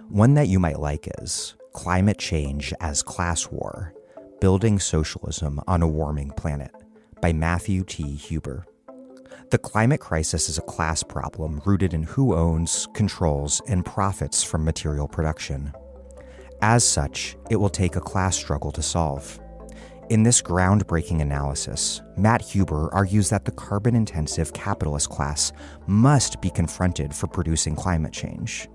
One that you might like is Climate Change as Class War, Building Socialism on a Warming Planet by Matthew T. Huber. The climate crisis is a class problem rooted in who owns, controls, and profits from material production. As such, it will take a class struggle to solve. In this groundbreaking analysis, Matt Huber argues that the carbon-intensive capitalist class must be confronted for producing climate change.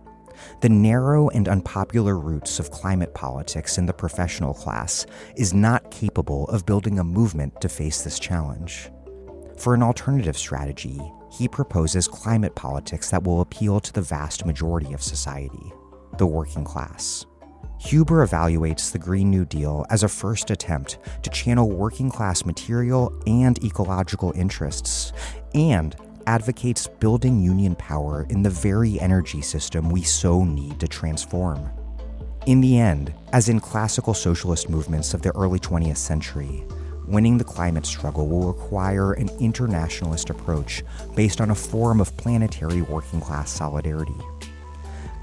The narrow and unpopular roots of climate politics in the professional class is not capable of building a movement to face this challenge. For an alternative strategy, he proposes climate politics that will appeal to the vast majority of society, the working class. Huber evaluates the Green New Deal as a first attempt to channel working-class material and ecological interests, and advocates building union power in the very energy system we so need to transform. In the end, as in classical socialist movements of the early 20th century, winning the climate struggle will require an internationalist approach based on a form of planetary working-class solidarity.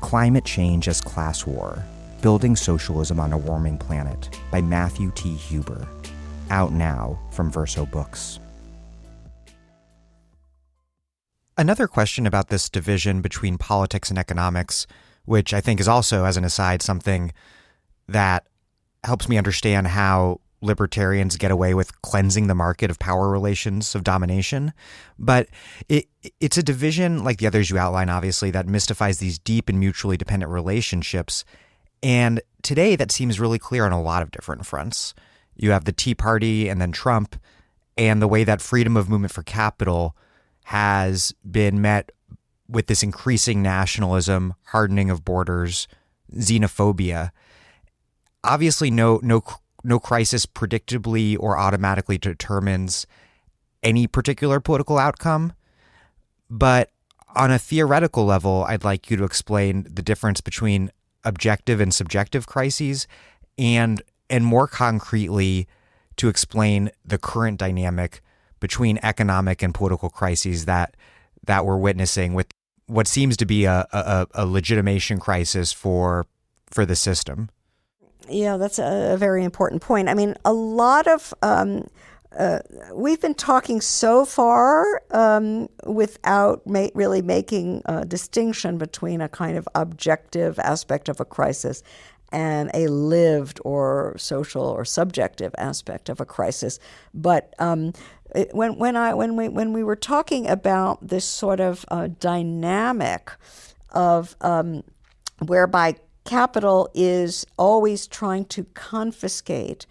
Climate Change as Class War, Building Socialism on a Warming Planet by Matthew T. Huber, out now from Verso Books. Another question about this division between politics and economics, which I think is also, as an aside, something that helps me understand how libertarians get away with cleansing the market of power relations of domination. But it's a division, like the others you outline, obviously, that mystifies these deep and mutually dependent relationships. And today that seems really clear on a lot of different fronts. You have the Tea Party and then Trump, and the way that freedom of movement for capital has been met with this increasing nationalism, hardening of borders, xenophobia. Obviously, no crisis predictably or automatically determines any particular political outcome. But on a theoretical level, I'd like you to explain the difference between objective and subjective crises, and more concretely to explain the current dynamic between economic and political crises that we're witnessing, with what seems to be a legitimation crisis for the system. Yeah, that's a very important point. I mean, a lot of we've been talking so far without really making a distinction between a kind of objective aspect of a crisis and a lived or social or subjective aspect of a crisis. But when we were talking about this sort of dynamic of whereby capital is always trying to confiscate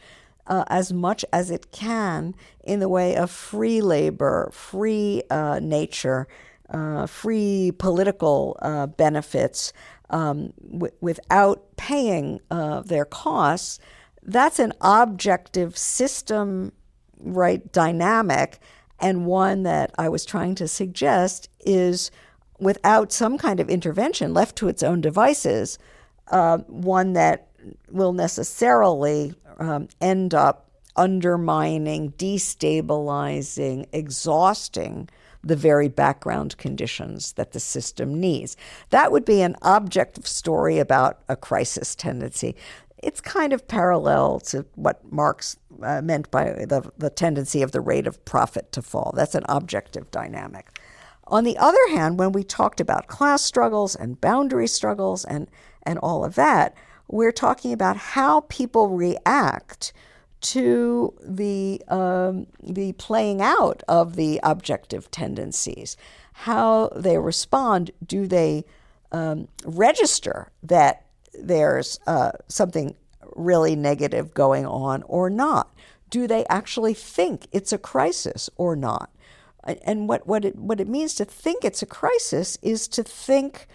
as much as it can in the way of free labor, free nature, free political benefits without paying their costs, that's an objective system, right, dynamic, and one that I was trying to suggest is, without some kind of intervention, left to its own devices, one that will necessarily end up undermining, destabilizing, exhausting the very background conditions that the system needs. That would be an objective story about a crisis tendency. It's kind of parallel to what Marx meant by the tendency of the rate of profit to fall. That's an objective dynamic. On the other hand, when we talked about class struggles and boundary struggles and all of that, we're talking about how people react to the playing out of the objective tendencies, how they respond. Do they register that there's something really negative going on or not? Do they actually think it's a crisis or not? And what it means to think it's a crisis is to think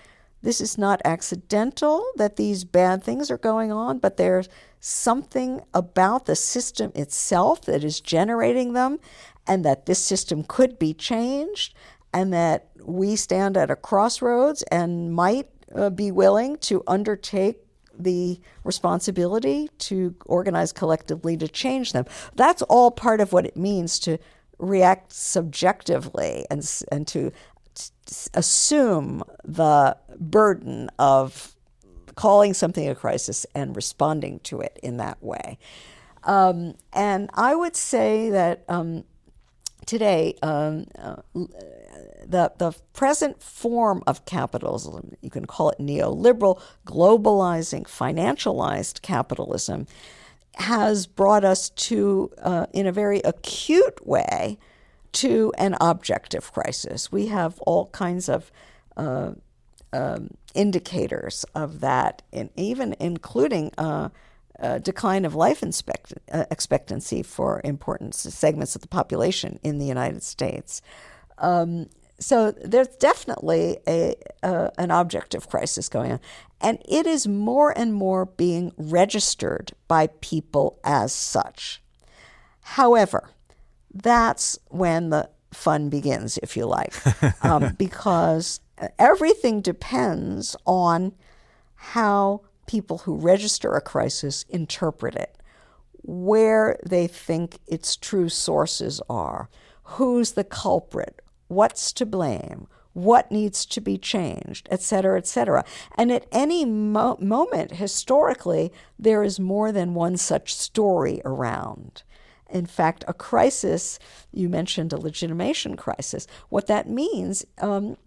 this is not accidental, that these bad things are going on, but there's something about the system itself that is generating them, and that this system could be changed, and that we stand at a crossroads and might be willing to undertake the responsibility to organize collectively to change them. That's all part of what it means to react subjectively and to assume the burden of calling something a crisis and responding to it in that way. And I would say that today, the present form of capitalism, you can call it neoliberal, globalizing, financialized capitalism, has brought us to, in a very acute way, to an objective crisis. We have all kinds of indicators of that, even including decline of life expectancy for important segments of the population in the United States. So there's definitely an objective crisis going on. And it is more and more being registered by people as such. However, that's when the fun begins, if you like, because everything depends on how people who register a crisis interpret it, where they think its true sources are, who's the culprit, what's to blame, what needs to be changed, et cetera, et cetera. And at any moment, historically, there is more than one such story around. In fact, a crisis, you mentioned a legitimation crisis. What that means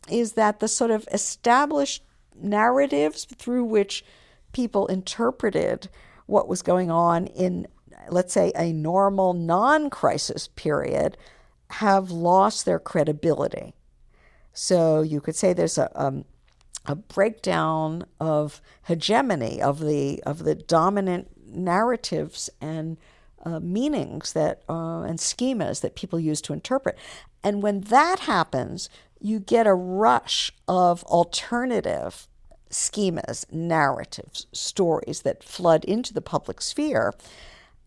is that the sort of established narratives through which people interpreted what was going on in, let's say, a normal non-crisis period have lost their credibility. So you could say there's a breakdown of hegemony of the dominant narratives and meanings that and schemas that people use to interpret. And when that happens, you get a rush of alternative schemas, narratives, stories that flood into the public sphere.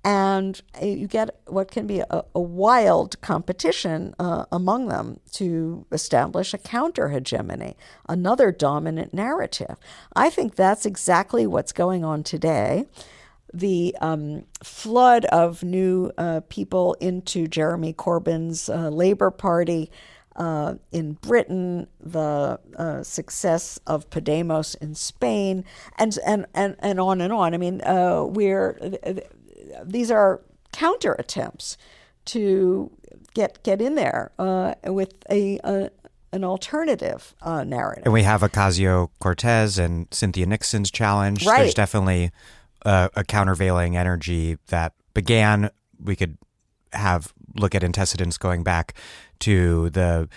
And you get what can be a wild competition among them to establish a counter-hegemony, another dominant narrative. I think that's exactly what's going on today. The flood of new people into Jeremy Corbyn's Labour Party in Britain, the success of Podemos in Spain, and on and on. I mean, these are counter attempts to get in there with an alternative narrative. And we have Ocasio-Cortez and Cynthia Nixon's challenge. Right. There's definitely a countervailing energy that began. We could look at antecedents going back to the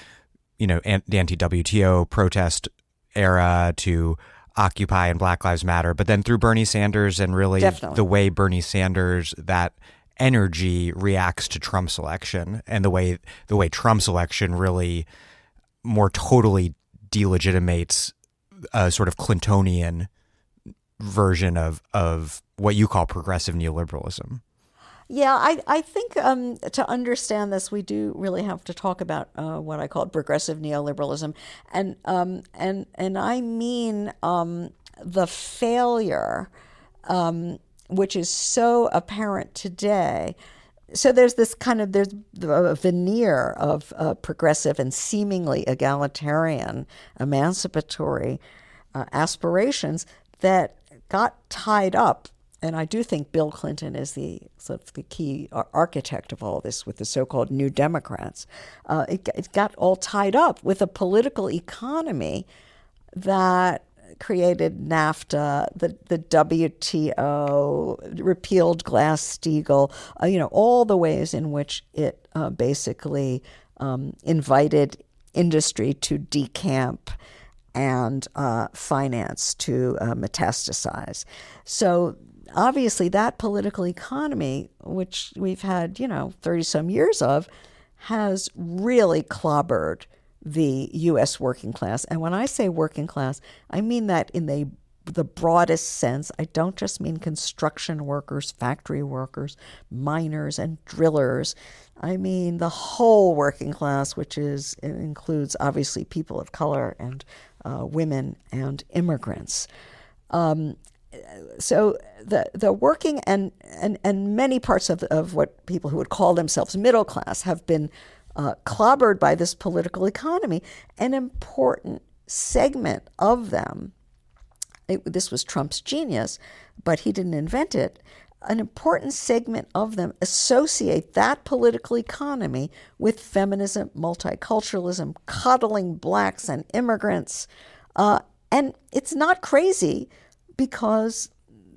anti-WTO protest era, to Occupy and Black Lives Matter, but then through Bernie Sanders and really Definitely. the way Bernie Sanders, that energy reacts to Trump's election, and the way Trump's election really more totally delegitimates a sort of Clintonian version of what you call progressive neoliberalism. Yeah, I think to understand this, we do really have to talk about what I call progressive neoliberalism, and I mean the failure, which is so apparent today. So there's a veneer of progressive and seemingly egalitarian, emancipatory aspirations that got tied up. And I do think Bill Clinton is the key architect of all this with the so-called New Democrats. It got all tied up with a political economy that created NAFTA, the WTO, repealed Glass-Steagall, all the ways in which it basically invited industry to decamp and finance to metastasize. So obviously that political economy, which we've had, 30-some years of, has really clobbered the U.S. working class. And when I say working class, I mean that in the broadest sense. I don't just mean construction workers, factory workers, miners, and drillers. I mean the whole working class, which includes obviously people of color and women and immigrants. so the working and many parts of what people who would call themselves middle class have been clobbered by this political economy. An important segment of them, this was Trump's genius, but he didn't invent it. An important segment of them associate that political economy with feminism, multiculturalism, coddling blacks and immigrants. And it's not crazy, because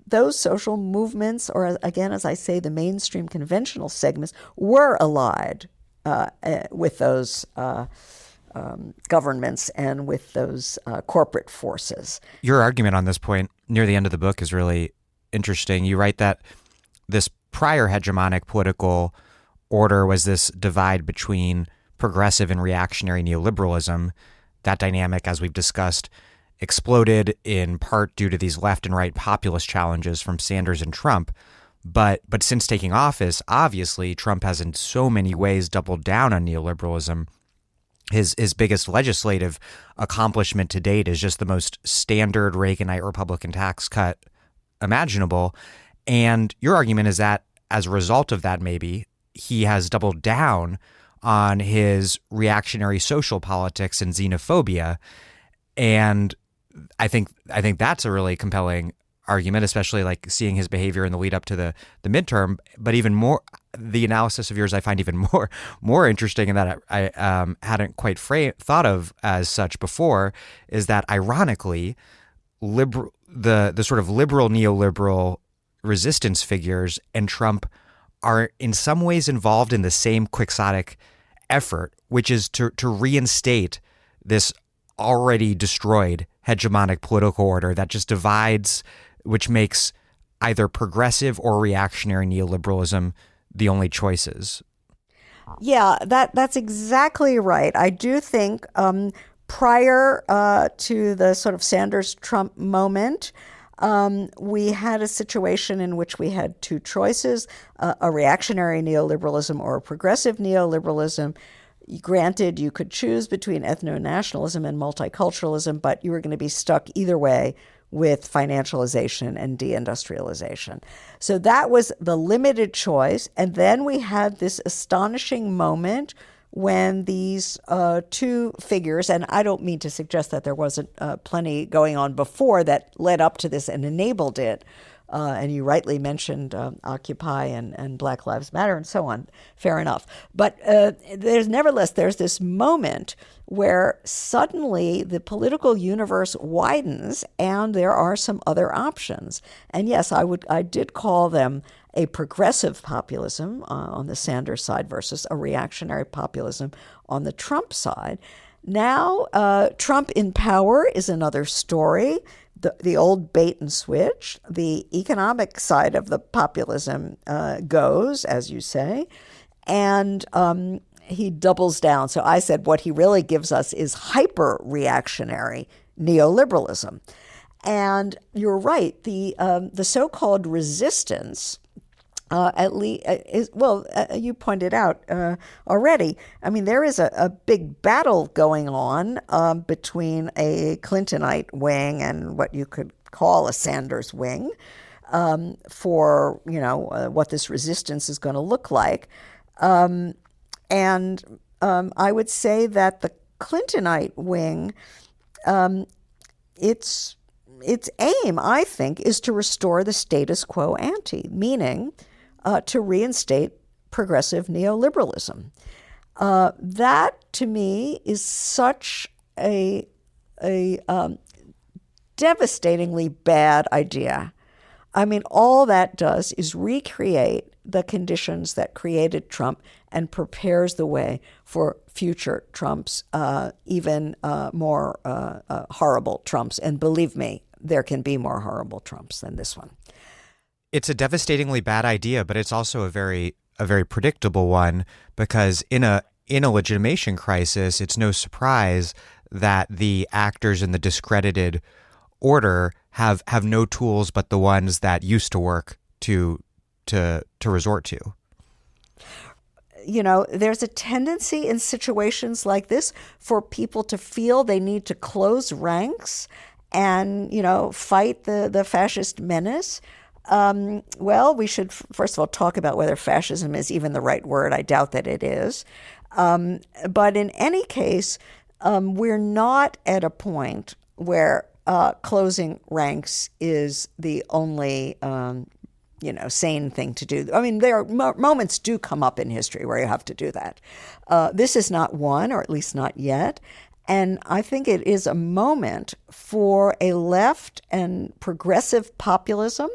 those social movements, or again, as I say, the mainstream conventional segments, were allied with those governments and with those corporate forces. Your argument on this point near the end of the book is really interesting. You write that this prior hegemonic political order was this divide between progressive and reactionary neoliberalism. That dynamic, as we've discussed, exploded in part due to these left and right populist challenges from Sanders and Trump. But since taking office, obviously, Trump has in so many ways doubled down on neoliberalism. His biggest legislative accomplishment to date is just the most standard Reaganite Republican tax cut imaginable. And your argument is that as a result of that, maybe he has doubled down on his reactionary social politics and xenophobia. And I think that's a really compelling argument, especially like seeing his behavior in the lead up to the midterm. But even more, the analysis of yours I find even more interesting, and that I hadn't quite thought of as such before, is that ironically, the sort of liberal neoliberal resistance figures and Trump are in some ways involved in the same quixotic effort, which is to reinstate this already destroyed hegemonic political order that just divides, which makes either progressive or reactionary neoliberalism the only choices. Yeah, that's exactly right. I do think prior to the sort of Sanders-Trump moment, we had a situation in which we had two choices, a reactionary neoliberalism or a progressive neoliberalism. Granted, you could choose between ethno-nationalism and multiculturalism, but you were going to be stuck either way with financialization and deindustrialization. So that was the limited choice. And then we had this astonishing moment when these two figures, and I don't mean to suggest that there wasn't plenty going on before that led up to this and enabled it, and you rightly mentioned Occupy and Black Lives Matter and so on. Fair enough. But there's this moment where suddenly the political universe widens and there are some other options. And yes, I did call them a progressive populism on the Sanders side versus a reactionary populism on the Trump side. Now, Trump in power is another story. The old bait and switch, the economic side of the populism goes, as you say, and he doubles down. So I said what he really gives us is hyper-reactionary neoliberalism. And you're right, the so-called resistance, at least, you pointed out already. I mean, there is a big battle going on between a Clintonite wing and what you could call a Sanders wing for what this resistance is going to look like. And I would say that the Clintonite wing, its aim, I think, is to restore the status quo ante, meaning to reinstate progressive neoliberalism. That, to me, is such a devastatingly bad idea. I mean, all that does is recreate the conditions that created Trump and prepares the way for future Trumps, even more horrible Trumps. And believe me, there can be more horrible Trumps than this one. It's a devastatingly bad idea, but it's also a very predictable one, because in a legitimation crisis, it's no surprise that the actors in the discredited order have no tools but the ones that used to work to resort to. There's a tendency in situations like this for people to feel they need to close ranks and, fight the fascist menace? Well, we should, first of all, talk about whether fascism is even the right word. I doubt that it is. But in any case, we're not at a point where closing ranks is the only sane thing to do. I mean, there are moments do come up in history where you have to do that. This is not one, or at least not yet. And I think it is a moment for a left and progressive populism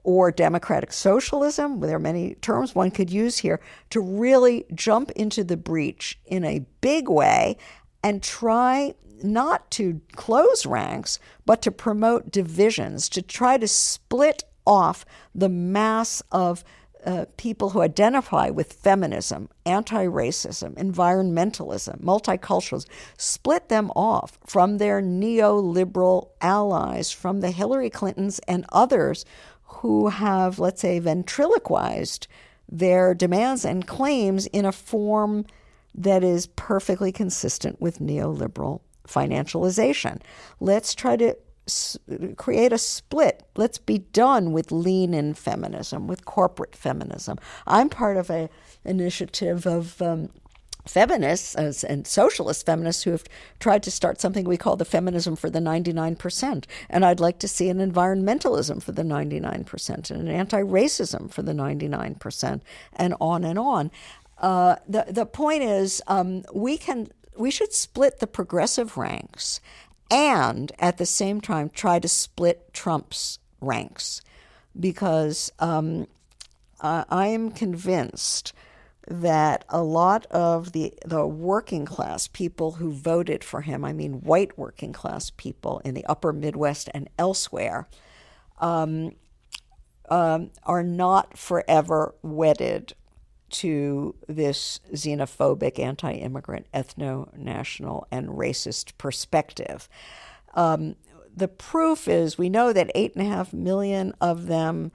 or democratic socialism, there are many terms one could use here, to really jump into the breach in a big way and try not to close ranks, but to promote divisions, to try to split off the mass of people who identify with feminism, anti-racism, environmentalism, multiculturalism, split them off from their neoliberal allies, from the Hillary Clintons and others who have, let's say, ventriloquized their demands and claims in a form that is perfectly consistent with neoliberal financialization. Let's try to create a split. Let's be done with lean-in feminism, with corporate feminism. I'm part of an initiative of feminists and socialist feminists who have tried to start something we call the feminism for the 99%. And I'd like to see an environmentalism for the 99% and an anti-racism for the 99% and on and on. The point is we should split the progressive ranks and at the same time try to split Trump's ranks, because I am convinced that a lot of the working class people who voted for him, I mean white working class people in the upper Midwest and elsewhere, are not forever wedded to this xenophobic, anti-immigrant, ethno-national, and racist perspective. The proof is we know that 8.5 million of them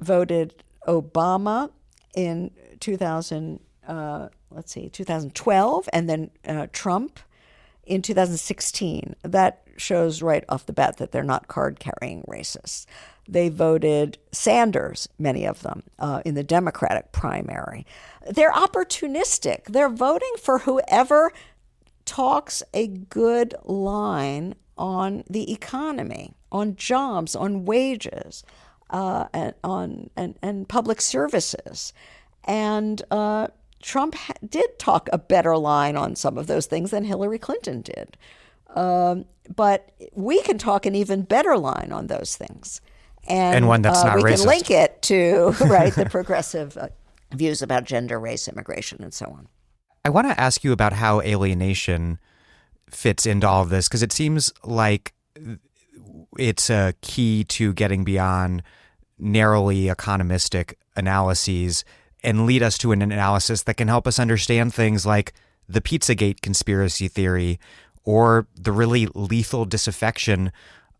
voted Obama in 2012, and then Trump in 2016. That shows right off the bat that they're not card-carrying racists. They voted Sanders, many of them, in the Democratic primary. They're opportunistic. They're voting for whoever talks a good line on the economy, on jobs, on wages, and public services. And Trump did talk a better line on some of those things than Hillary Clinton did. But we can talk an even better line on those things. And one that's not we racist. Can link it to the progressive views about gender, race, immigration, and so on. I want to ask you about how alienation fits into all of this, because it seems like it's a key to getting beyond narrowly economistic analyses and lead us to an analysis that can help us understand things like the Pizzagate conspiracy theory or the really lethal disaffection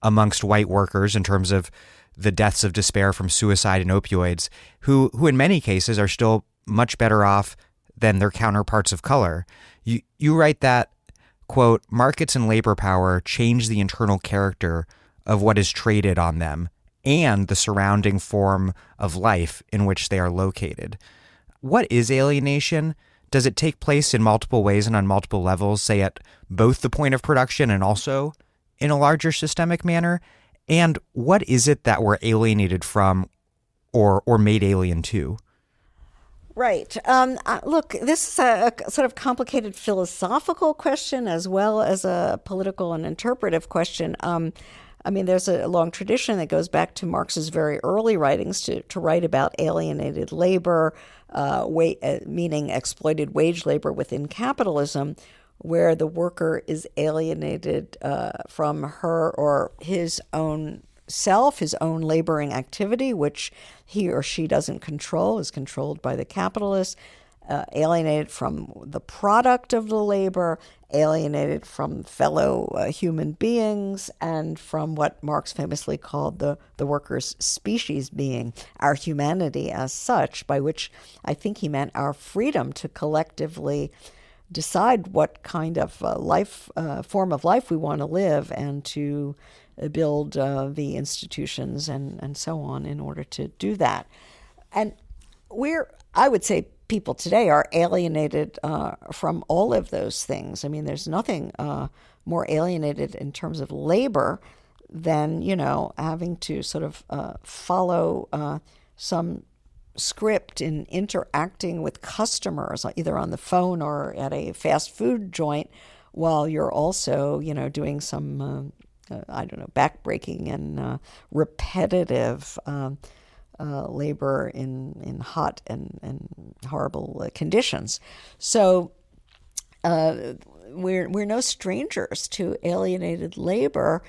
amongst white workers in terms of the deaths of despair from suicide and opioids, who in many cases are still much better off than their counterparts of color. You write that, quote, markets and labor power change the internal character of what is traded on them and the surrounding form of life in which they are located. What is alienation? Does it take place in multiple ways and on multiple levels, say at both the point of production and also in a larger systemic manner? And what is it that we're alienated from or made alien to? Right. Look, this is a sort of complicated philosophical question as well as a political and interpretive question. There's a long tradition that goes back to Marx's very early writings to write about alienated labor, meaning exploited wage labor within capitalism, where the worker is alienated from her or his own self, his own laboring activity, which he or she doesn't control, is controlled by the capitalist, alienated from the product of the labor, alienated from fellow human beings, and from what Marx famously called the worker's species being, our humanity as such, by which I think he meant our freedom to collectively decide what kind of form of life we want to live, and to build the institutions and so on in order to do that. And I would say, people today are alienated from all of those things. I mean, there's nothing more alienated in terms of labor than, having to sort of follow some script in interacting with customers, either on the phone or at a fast food joint, while you're also, doing some, backbreaking and repetitive labor in hot and horrible conditions. So we're no strangers to alienated labor.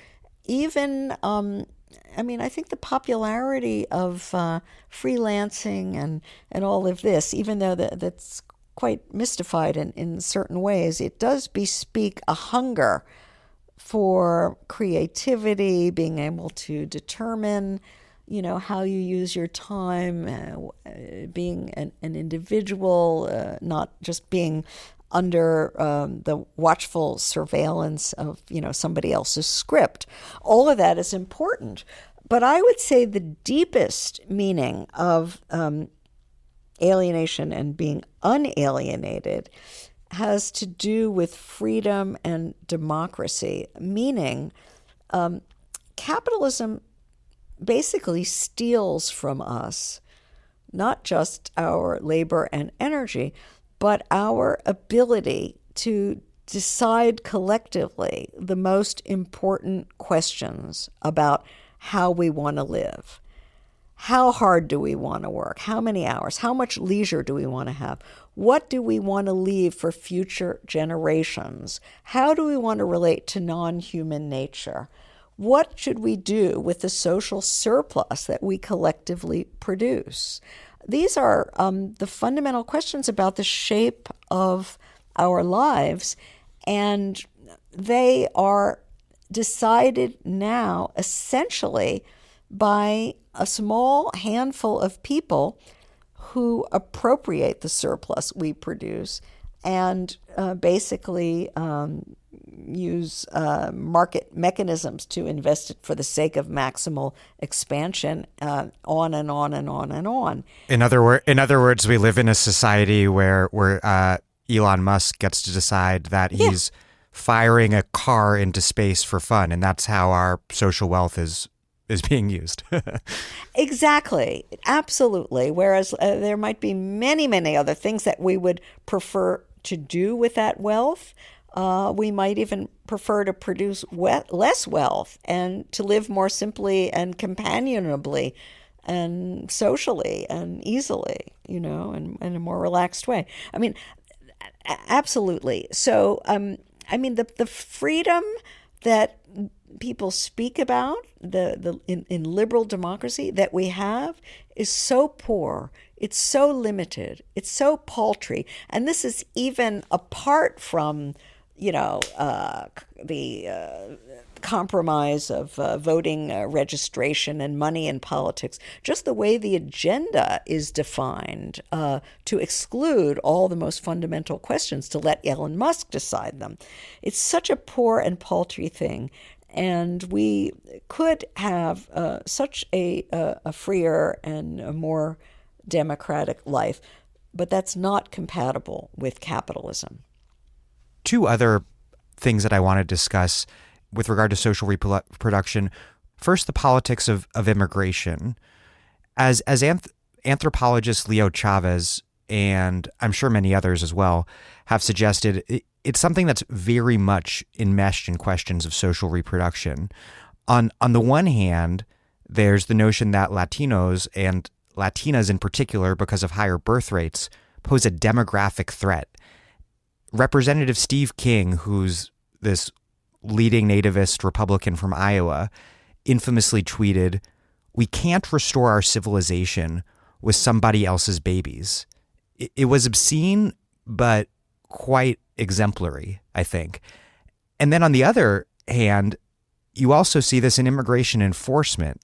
Even I think the popularity of freelancing and all of this, even though that's quite mystified in certain ways, it does bespeak a hunger for creativity, being able to determine, how you use your time, being an individual, not just being under the watchful surveillance of, somebody else's script. All of that is important. But I would say the deepest meaning of alienation and being unalienated has to do with freedom and democracy, meaning capitalism basically steals from us not just our labor and energy, but our ability to decide collectively the most important questions about how we want to live. How hard do we want to work? How many hours? How much leisure do we want to have? What do we want to leave for future generations? How do we want to relate to non-human nature? What should we do with the social surplus that we collectively produce? These are the fundamental questions about the shape of our lives, and they are decided now essentially by a small handful of people who appropriate the surplus we produce and basically use market mechanisms to invest it for the sake of maximal expansion, on and on and on and on. In other words, we live in a society where Elon Musk gets to decide that he's firing a car into space for fun, and that's how our social wealth is being used. Exactly. Absolutely. Whereas there might be many, many other things that we would prefer to do with that wealth. We might even prefer to produce less wealth and to live more simply and companionably and socially and easily, and in a more relaxed way. I mean, absolutely. So, the freedom that people speak about in liberal democracy that we have is so poor, it's so limited, it's so paltry, and this is even apart from the compromise of voting registration and money in politics, just the way the agenda is defined to exclude all the most fundamental questions, to let Elon Musk decide them. It's such a poor and paltry thing. And we could have such a freer and a more democratic life, but that's not compatible with capitalism. Two other things that I want to discuss with regard to social reproduction. First, the politics of immigration. As anthropologist Leo Chavez, and I'm sure many others as well, have suggested, it's something that's very much enmeshed in questions of social reproduction. On the one hand, there's the notion that Latinos, and Latinas in particular, because of higher birth rates, pose a demographic threat. Representative Steve King, who's this leading nativist Republican from Iowa, infamously tweeted, "We can't restore our civilization with somebody else's babies." It was obscene, but quite exemplary, I think. And then on the other hand, you also see this in immigration enforcement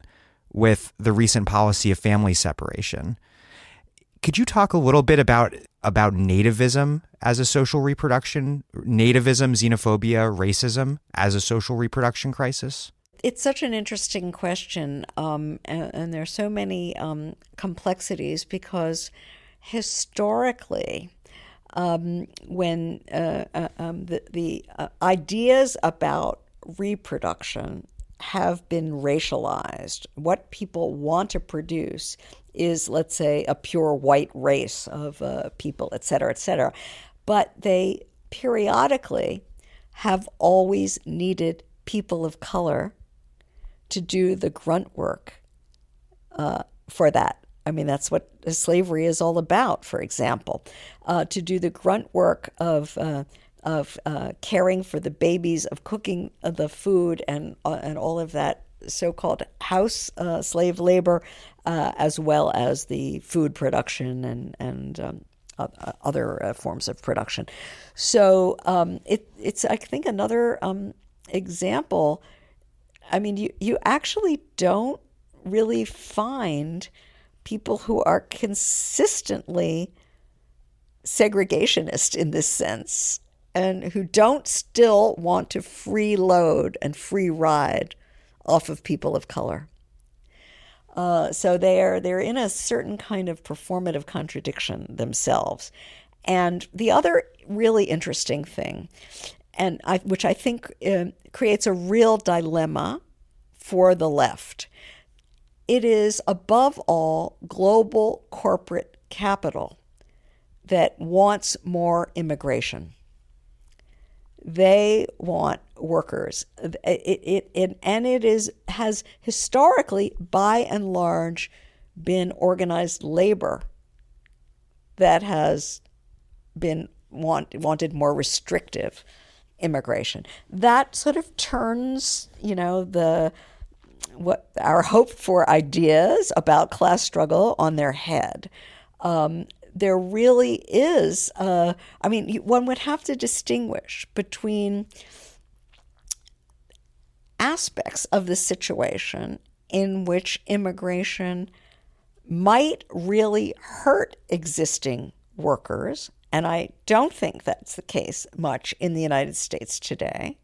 with the recent policy of family separation. Could you talk a little bit about nativism as a social reproduction, nativism, xenophobia, racism as a social reproduction crisis? It's such an interesting question, and there are so many complexities because historically, when the ideas about reproduction have been racialized, what people want to produce is, let's say, a pure white race of people, et cetera, et cetera. But they periodically have always needed people of color to do the grunt work for that. I mean, that's what slavery is all about, for example, to do the grunt work of caring for the babies, of cooking the food, and all of that so-called house slave labor, as well as the food production and other forms of production. So it's, I think, another example. I mean, you actually don't really find people who are consistently segregationist in this sense and who don't still want to freeload and free ride off of people of color. So they're in a certain kind of performative contradiction themselves. And the other really interesting thing, and which I think creates a real dilemma for the left, it is above all global corporate capital that wants more immigration. They want workers. It has historically, by and large, been organized labor that has been wanted more restrictive immigration. That sort of turns, what our hoped for ideas about class struggle on their head. There really is, one would have to distinguish between aspects of the situation in which immigration might really hurt existing workers, and I don't think that's the case much in the United States today,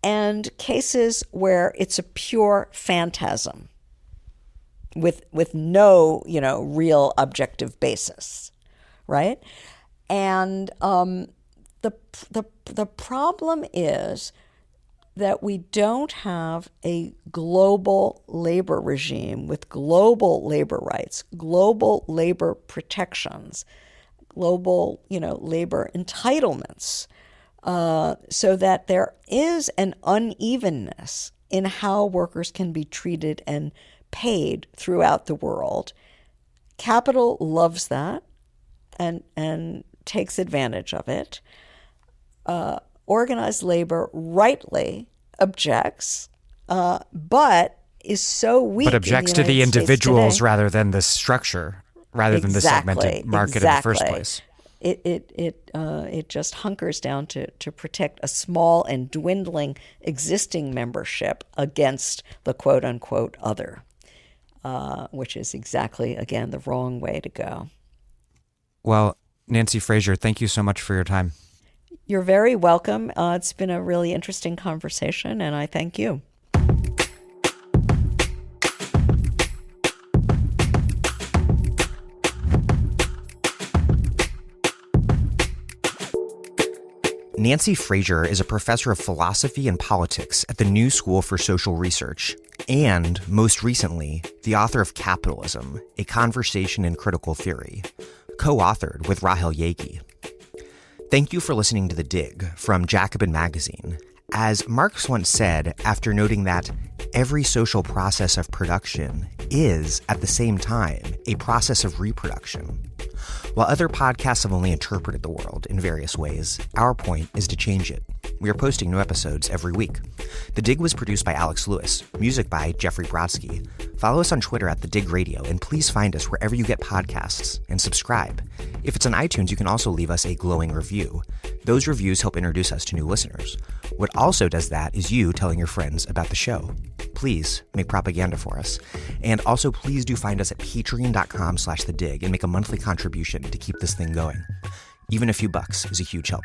and cases where it's a pure phantasm with no, real objective basis, right? And the problem is that we don't have a global labor regime with global labor rights, global labor protections, global, labor entitlements, so that there is an unevenness in how workers can be treated and paid throughout the world. Capital loves that and takes advantage of it. Organized labor rightly objects, but is so weak. But objects to the individuals rather than the structure, rather than the segmented market in the first place. It just hunkers down to protect a small and dwindling existing membership against the quote unquote other, which is exactly, again, the wrong way to go. Well, Nancy Fraser, thank you so much for your time. You're very welcome. It's been a really interesting conversation, and I thank you. Nancy Fraser is a professor of philosophy and politics at the New School for Social Research, and, most recently, the author of Capitalism, A Conversation in Critical Theory, co-authored with Rahel Yagi. Thank you for listening to The Dig from Jacobin Magazine. As Marx once said, after noting that every social process of production is, at the same time, a process of reproduction. While other podcasts have only interpreted the world in various ways, our point is to change it. We are posting new episodes every week. The Dig was produced by Alex Lewis, music by Jeffrey Brodsky. Follow us on Twitter at The Dig Radio, and please find us wherever you get podcasts, and subscribe. If it's on iTunes, you can also leave us a glowing review. Those reviews help introduce us to new listeners. What also does that is you telling your friends about the show. please make propaganda for us. And also, please do find us at patreon.com/thedig and make a monthly contribution to keep this thing going. Even a few bucks is a huge help.